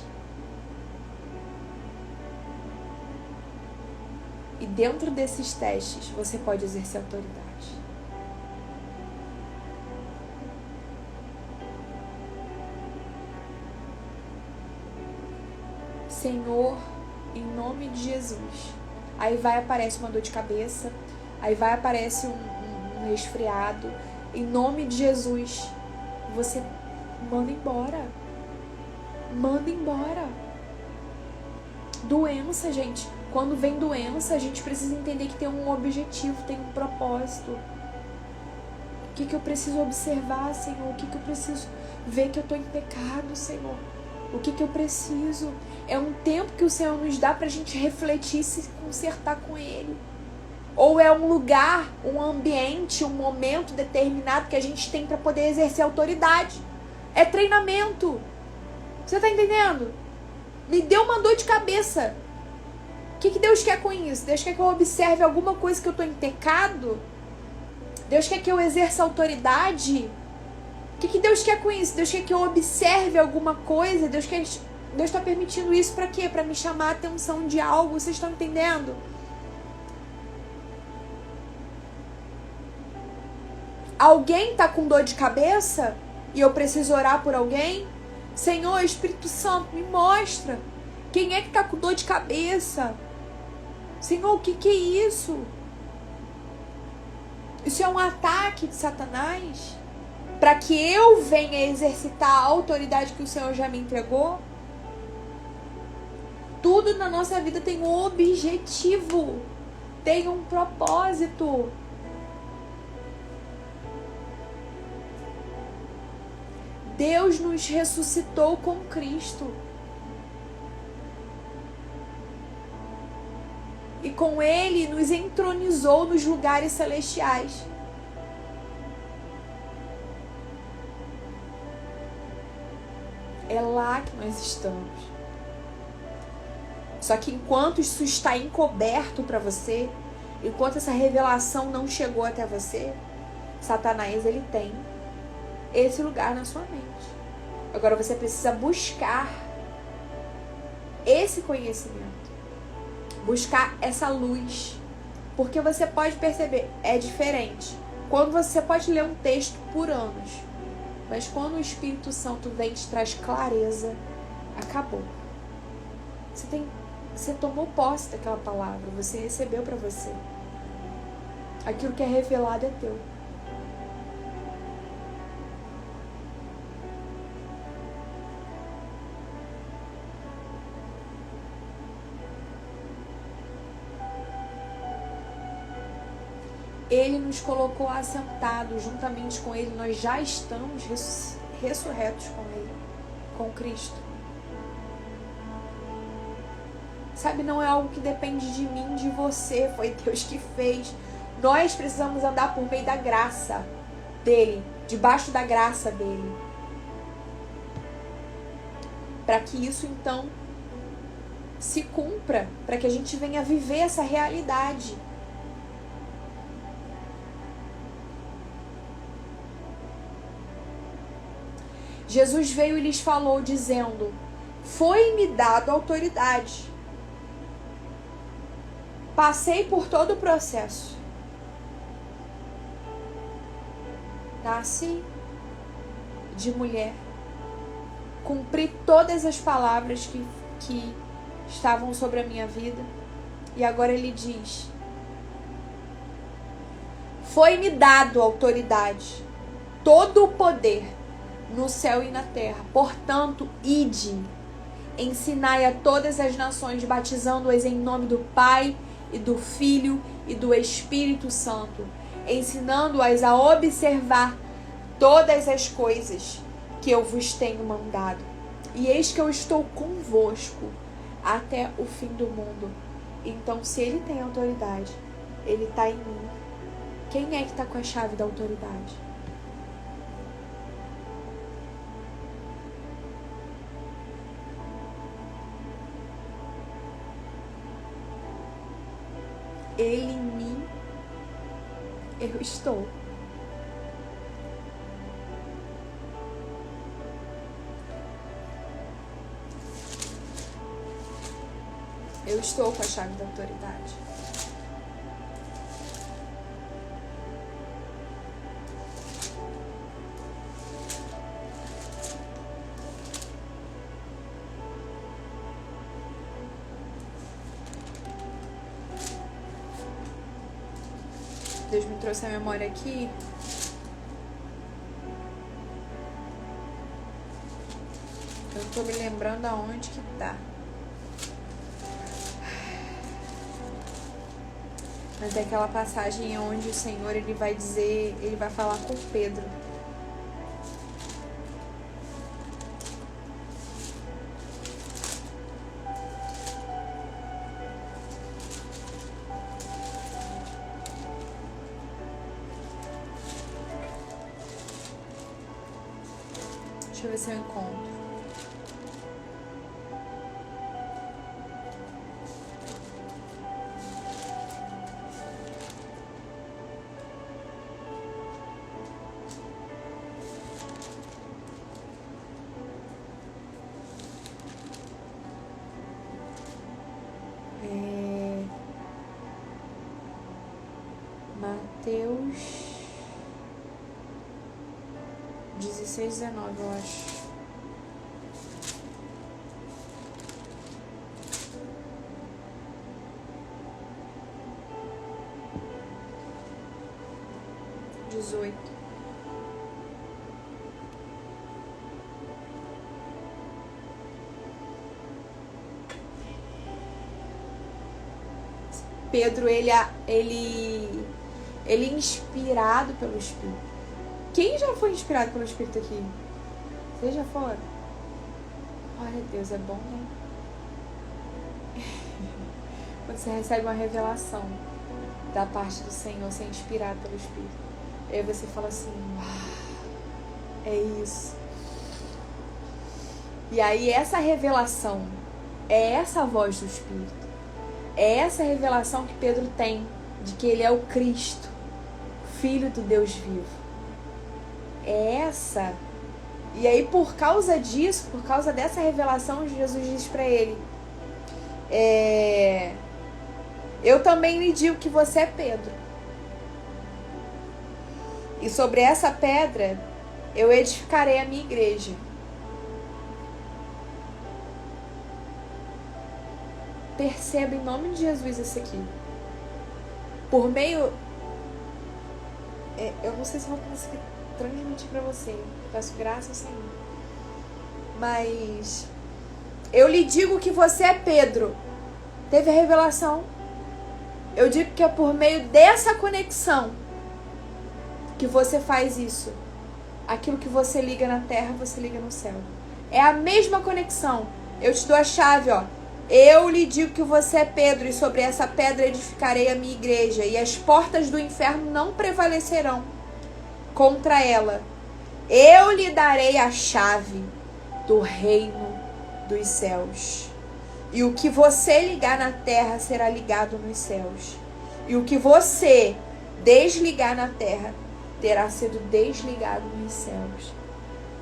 E dentro desses testes, você pode exercer autoridade. Senhor, em nome de Jesus. Aí aparece uma dor de cabeça, aí aparece um resfriado. Em nome de Jesus, você manda embora. Manda embora. Doença, gente. Quando vem doença, a gente precisa entender que tem um objetivo, tem um propósito. O que eu preciso observar, Senhor? O que eu preciso ver que eu estou em pecado, Senhor? O que eu preciso? É um tempo que o Senhor nos dá pra gente refletir e se consertar com Ele. Ou é um lugar, um ambiente, um momento determinado que a gente tem para poder exercer autoridade. É treinamento. Você tá entendendo? Me deu uma dor de cabeça. O que Deus quer com isso? Deus quer que eu observe alguma coisa que eu tô em pecado? Deus quer que eu exerça autoridade? O que Deus quer com isso? Deus quer que eu observe alguma coisa? Deus está permitindo isso para quê? Para me chamar a atenção de algo. Vocês estão entendendo? Alguém tá com dor de cabeça e eu preciso orar por alguém? Senhor, Espírito Santo, me mostra. Quem é que tá com dor de cabeça? Senhor, o que é isso? Isso é um ataque de Satanás? Para que eu venha exercitar a autoridade que o Senhor já me entregou? Tudo na nossa vida tem um objetivo, tem um propósito. Deus nos ressuscitou com Cristo. E com Ele nos entronizou nos lugares celestiais. É lá que nós estamos. Só que enquanto isso está encoberto para você, enquanto essa revelação não chegou até você, Satanás, ele tem esse lugar na sua mente. Agora você precisa buscar esse conhecimento. Buscar essa luz. Porque você pode perceber, é diferente. Quando você pode ler um texto por anos, mas quando o Espírito Santo vem e te traz clareza, acabou. Você tomou posse daquela palavra, você recebeu para você. Aquilo que é revelado é teu. Ele nos colocou assentados juntamente com Ele. Nós já estamos ressurretos com Ele, com Cristo. Sabe, não é algo que depende de mim, de você. Foi Deus que fez. Nós precisamos andar por meio da graça dEle, debaixo da graça dEle. Para que isso, então, se cumpra. Para que a gente venha viver essa realidade. Jesus veio e lhes falou dizendo: foi-me dado autoridade. Passei por todo o processo. Nasci de mulher. Cumpri todas as palavras que estavam sobre a minha vida. E agora ele diz: foi-me dado autoridade, todo o poder no céu e na terra. Portanto, ide, ensinai a todas as nações, batizando-as em nome do Pai e do Filho e do Espírito Santo, ensinando-as a observar todas as coisas que eu vos tenho mandado. E eis que eu estou convosco até o fim do mundo. Então, se ele tem autoridade, ele está em mim. Quem é que está com a chave da autoridade? Ele em mim, eu estou. Eu estou com a chave da autoridade. Deus me trouxe a memória aqui. Eu não tô me lembrando aonde que tá. Mas é aquela passagem onde o Senhor, ele vai dizer, ele vai falar com Pedro. Deixa eu ver se eu encontro. Mateus 16, 19, eu acho. Pedro, ele é inspirado pelo Espírito. Quem já foi inspirado pelo Espírito aqui? Vocês já foram? Olha, Deus é bom, né? Quando você recebe uma revelação da parte do Senhor, você é inspirado pelo Espírito. E aí você fala assim, é isso. E aí essa revelação é essa voz do Espírito. É essa revelação que Pedro tem de que ele é o Cristo, Filho do Deus vivo. É essa. E aí por causa disso, por causa dessa revelação, Jesus diz para ele, eu também lhe digo que você é Pedro. E sobre essa pedra eu edificarei a minha igreja. Perceba em nome de Jesus isso aqui. Por meio... eu não sei se vou conseguir transmitir para você. Peço graça ao Senhor. Mas... eu lhe digo que você é Pedro. Teve a revelação. Eu digo que é por meio dessa conexão que você faz isso. Aquilo que você liga na terra, você liga no céu. É a mesma conexão. Eu te dou a chave, ó. Eu lhe digo que você é Pedro, e sobre essa pedra edificarei a minha igreja, e as portas do inferno não prevalecerão contra ela. Eu lhe darei a chave do reino dos céus. E o que você ligar na terra será ligado nos céus. E o que você desligar na terra terá sido desligado nos céus.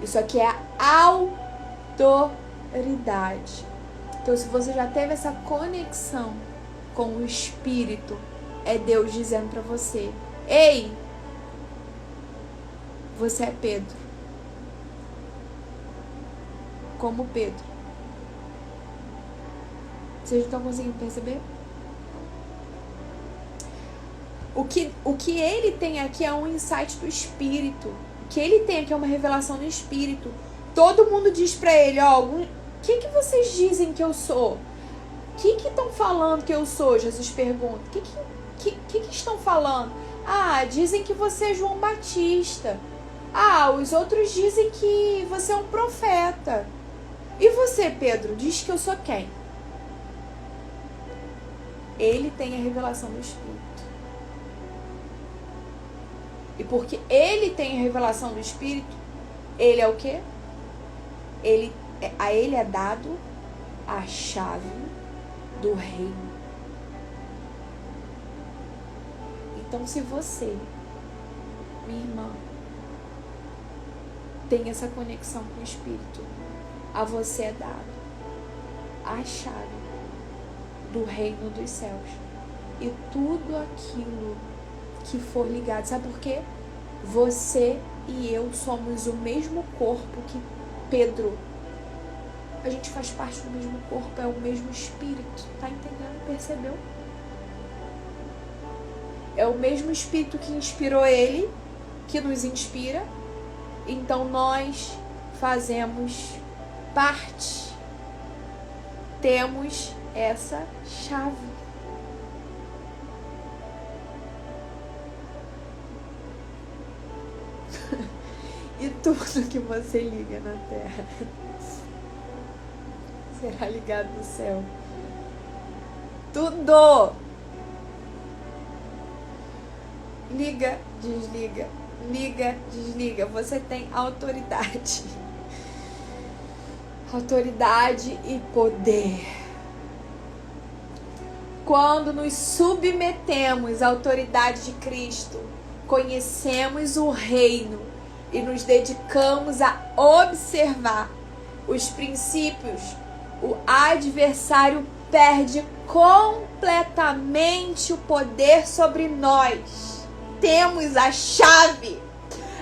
Isso aqui é a autoridade. Então, se você já teve essa conexão com o Espírito, é Deus dizendo para você, ei, você é Pedro. Como Pedro. Vocês estão conseguindo perceber? O que ele tem aqui é um insight do Espírito. O que ele tem aqui é uma revelação do Espírito. Todo mundo diz pra ele, ó, o que vocês dizem que eu sou? O que estão falando que eu sou? Jesus pergunta. O que estão falando? Ah, dizem que você é João Batista. Ah, os outros dizem que você é um profeta. E você, Pedro, diz que eu sou quem? Ele tem a revelação do Espírito. E porque ele tem a revelação do Espírito, ele é o quê? A ele é dado a chave do reino. Então, se você, minha irmã, tem essa conexão com o Espírito, a você é dado a chave do reino dos céus. E tudo aquilo que for ligado, sabe por quê? Você e eu somos o mesmo corpo que Pedro. A gente faz parte do mesmo corpo, é o mesmo Espírito. Tá entendendo? Percebeu? É o mesmo Espírito que inspirou ele, que nos inspira. Então nós fazemos parte. Temos essa chave. E tudo que você liga na terra será ligado no céu. Tudo! Liga, desliga. Liga, desliga. Você tem autoridade. autoridade e poder. Quando nos submetemos à autoridade de Cristo, conhecemos o reino e nos dedicamos a observar os princípios, o adversário perde completamente o poder sobre nós. Temos a chave.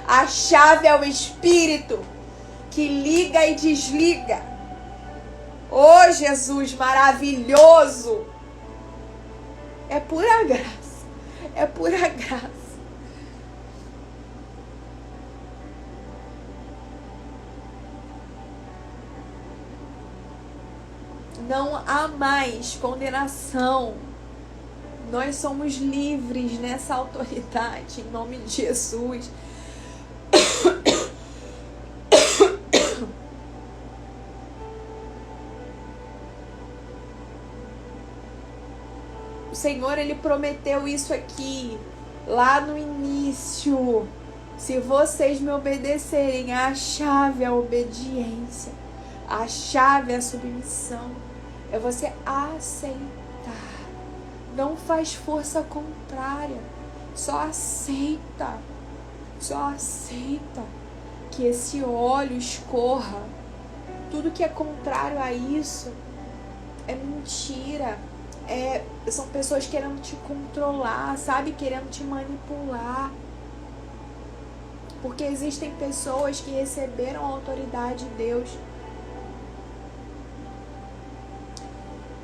A chave é o Espírito que liga e desliga. Oh, Jesus maravilhoso! É pura graça. É pura graça. Não há mais condenação. Nós somos livres nessa autoridade, em nome de Jesus. O Senhor, Ele prometeu isso aqui, lá no início. Se vocês me obedecerem, a chave é a obediência. A chave é a submissão. É você aceitar. Não faz força contrária. Só aceita. Só aceita que esse óleo escorra. Tudo que é contrário a isso é mentira. São pessoas querendo te controlar, sabe? Querendo te manipular. Porque existem pessoas que receberam a autoridade de Deus.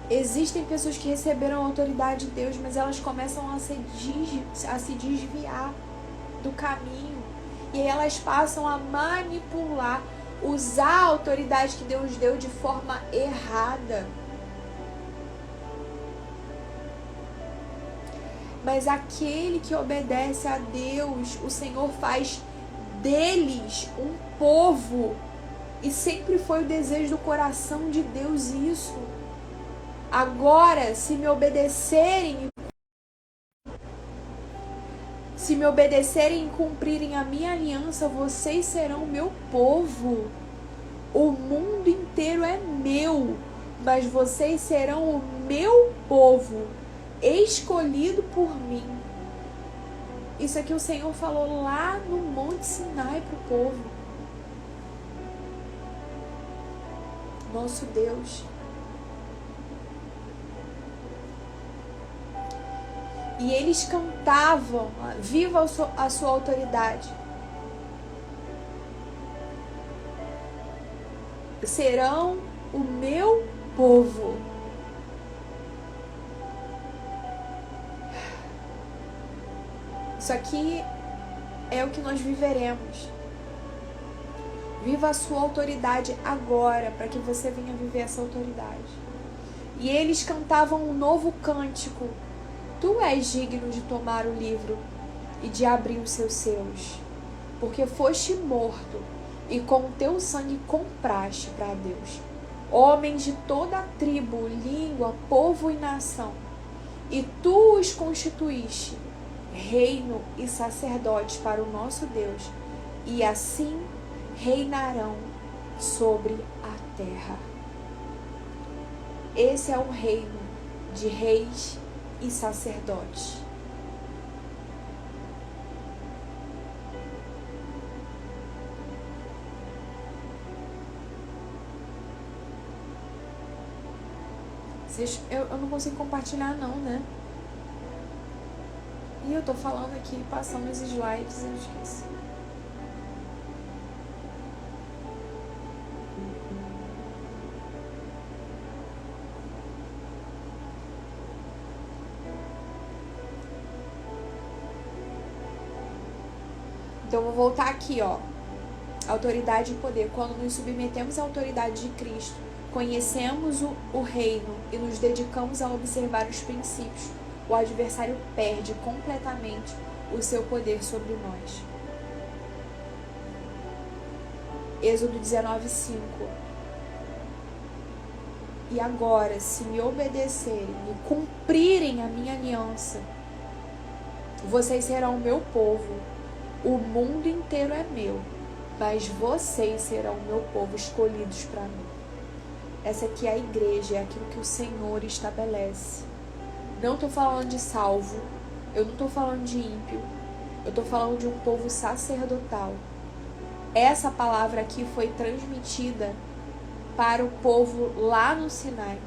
Existem pessoas que receberam a autoridade de Deus, mas elas começam a se desviar do caminho. E aí elas passam a manipular, usar a autoridade que Deus deu de forma errada. Mas aquele que obedece a Deus, o Senhor faz deles um povo. E sempre foi o desejo do coração de Deus isso. Agora, se me obedecerem e cumprirem a minha aliança, vocês serão meu povo. O mundo inteiro é meu, mas vocês serão o meu povo, escolhido por mim. Isso aqui o Senhor falou lá no Monte Sinai para o povo. Nosso Deus. E eles cantavam, viva a sua autoridade. Serão o meu povo. Isso aqui é o que nós viveremos. Viva a sua autoridade agora, para que você venha viver essa autoridade. E eles cantavam um novo cântico. Tu és digno de tomar o livro e de abrir os seus selos, porque foste morto e com o teu sangue compraste para Deus homens de toda a tribo, língua, povo e nação, e tu os constituíste reino e sacerdotes para o nosso Deus, e assim reinarão sobre a terra. Esse é um reino de reis e sacerdote. Eu não consigo compartilhar não, né? E eu tô falando aqui, passando os slides, eu esqueci. Então, eu vou voltar aqui, ó. Autoridade e poder. Quando nos submetemos à autoridade de Cristo, conhecemos o reino e nos dedicamos a observar os princípios, o adversário perde completamente o seu poder sobre nós. Êxodo 19:5. E agora, se me obedecerem e cumprirem a minha aliança, vocês serão o meu povo. O mundo inteiro é meu, mas vocês serão o meu povo, escolhidos para mim. Essa aqui é a igreja, é aquilo que o Senhor estabelece. Não estou falando de salvo, eu não estou falando de ímpio, eu estou falando de um povo sacerdotal. Essa palavra aqui foi transmitida para o povo lá no Sinai.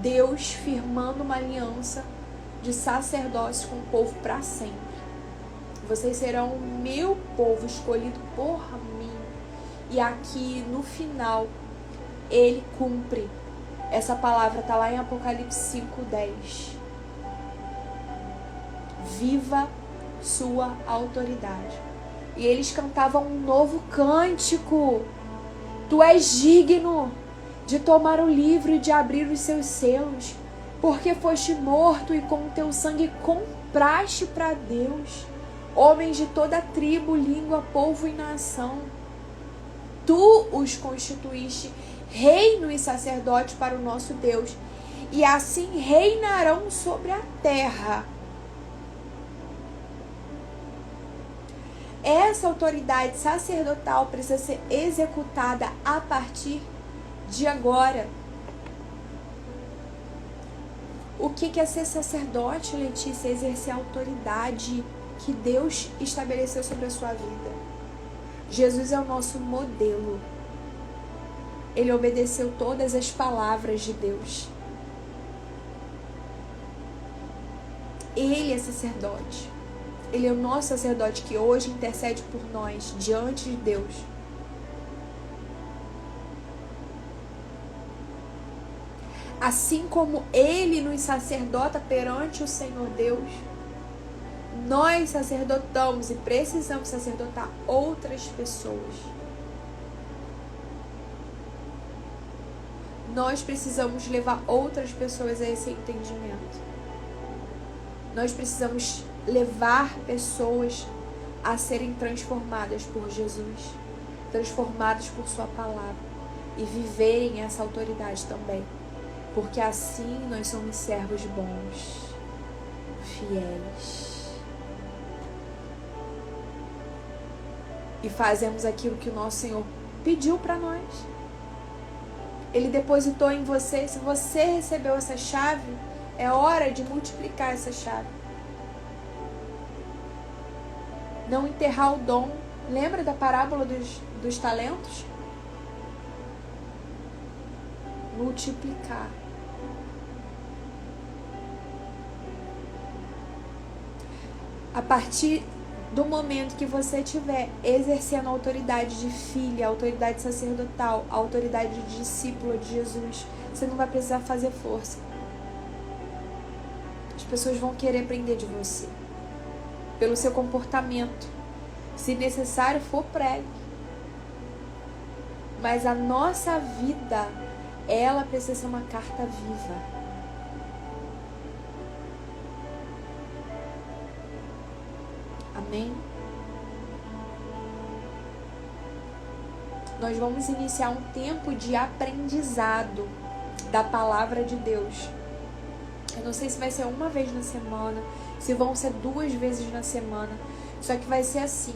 Deus firmando uma aliança de sacerdócio com o povo para sempre. Vocês serão o meu povo escolhido por mim. E aqui no final ele cumpre. Essa palavra está lá em Apocalipse 5:10. Viva sua autoridade. E eles cantavam um novo cântico. Tu és digno de tomar o livro e de abrir os seus selos, porque foste morto e com o teu sangue compraste para Deus homens de toda tribo, língua, povo e nação. Tu os constituíste reino e sacerdote para o nosso Deus, e assim reinarão sobre a terra. Essa autoridade sacerdotal precisa ser executada a partir de agora. O que é ser sacerdote, Letícia? Exercer a autoridade que Deus estabeleceu sobre a sua vida. Jesus é o nosso modelo. Ele obedeceu todas as palavras de Deus. Ele é sacerdote. Ele é o nosso sacerdote que hoje intercede por nós diante de Deus. Assim como Ele nos sacerdota perante o Senhor Deus, nós sacerdotamos e precisamos sacerdotar outras pessoas. Nós precisamos levar outras pessoas a esse entendimento. Nós precisamos levar pessoas a serem transformadas por Jesus, transformadas por sua palavra e viverem essa autoridade também. Porque assim nós somos servos bons, fiéis. E fazemos aquilo que o nosso Senhor pediu para nós. Ele depositou em você. Se você recebeu essa chave, é hora de multiplicar essa chave. Não enterrar o dom. Lembra da parábola dos talentos? Multiplicar. A partir do momento que você estiver exercendo a autoridade de filha, a autoridade sacerdotal, a autoridade de discípula de Jesus, você não vai precisar fazer força. As pessoas vão querer aprender de você. Pelo seu comportamento. Se necessário for, pregue. Mas a nossa vida, ela precisa ser uma carta viva. Amém? Nós vamos iniciar um tempo de aprendizado da palavra de Deus. Eu não sei se vai ser uma vez na semana, se vão ser 2 vezes na semana. Só que vai ser assim.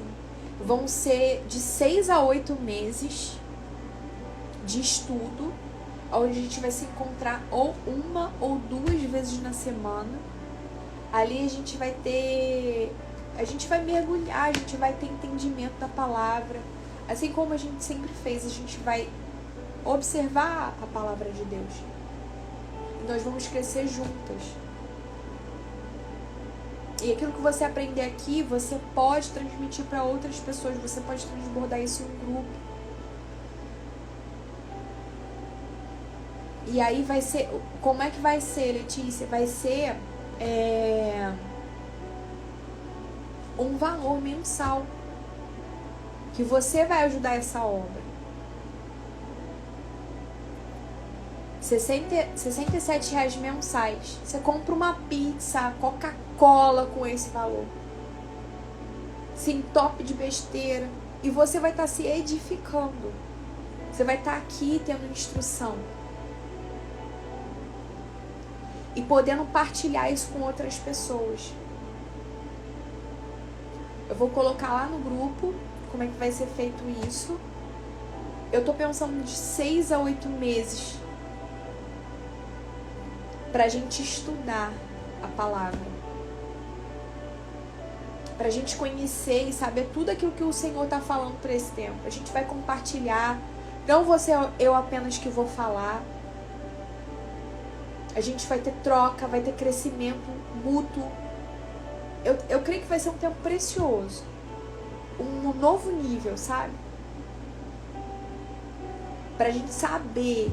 Vão ser de 6 a 8 meses de estudo, onde a gente vai se encontrar ou 1 ou 2 vezes na semana. Ali a gente vai mergulhar, a gente vai ter entendimento da palavra. Assim como a gente sempre fez, a gente vai observar a palavra de Deus. E nós vamos crescer juntas. E aquilo que você aprender aqui, você pode transmitir para outras pessoas, você pode transbordar isso em um grupo. E aí vai ser, como é que vai ser, Letícia? Vai ser um valor mensal que você vai ajudar essa obra. R$67 mensais. Você compra uma pizza, Coca-Cola com esse valor. Se entope de besteira. E você vai estar se edificando. Você vai estar aqui tendo instrução. E podendo partilhar isso com outras pessoas. Eu vou colocar lá no grupo como é que vai ser feito isso. eu tô pensando de 6 a 8 meses pra gente estudar a palavra, pra gente conhecer e saber tudo aquilo que o Senhor tá falando pra esse tempo. A gente vai compartilhar, não vou ser eu apenas que vou falar. A gente vai ter troca, vai ter crescimento mútuo. Eu creio que vai ser um tempo precioso. Um novo nível, sabe? Pra gente saber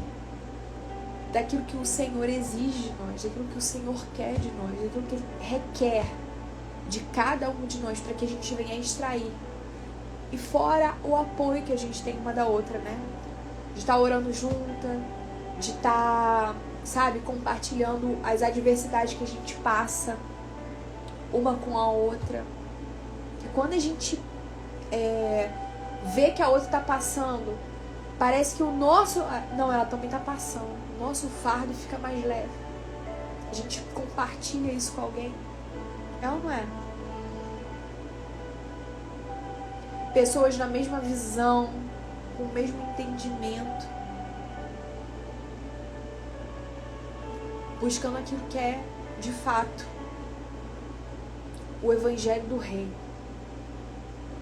daquilo que o Senhor exige de nós, daquilo que o Senhor quer de nós, daquilo que Ele requer de cada um de nós, para que a gente venha extrair. E fora o apoio que a gente tem uma da outra, né? De estar orando junta, de estar, sabe, compartilhando as adversidades que a gente passa uma com a outra. E quando a gente vê que a outra tá passando, parece que o nosso... Não, ela também tá passando. O nosso fardo fica mais leve. A gente compartilha isso com alguém. É ou não é? Pessoas na mesma visão, com o mesmo entendimento, buscando aquilo que é, de fato, o Evangelho do Rei.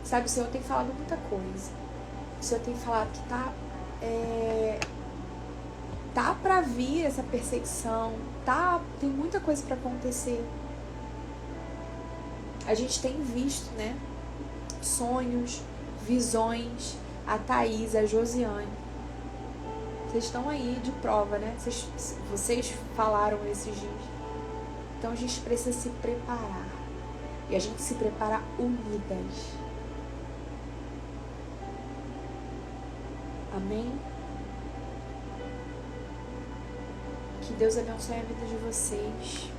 Sabe, o Senhor tem falado muita coisa. O Senhor tem falado que tá pra vir essa perseguição, tem muita coisa pra acontecer. A gente tem visto, né, sonhos, visões, a Thaís, a Josiane. Vocês estão aí de prova, né? Vocês falaram esses dias. Então a gente precisa se preparar. E a gente se prepara unidas. Amém? Que Deus abençoe a vida de vocês.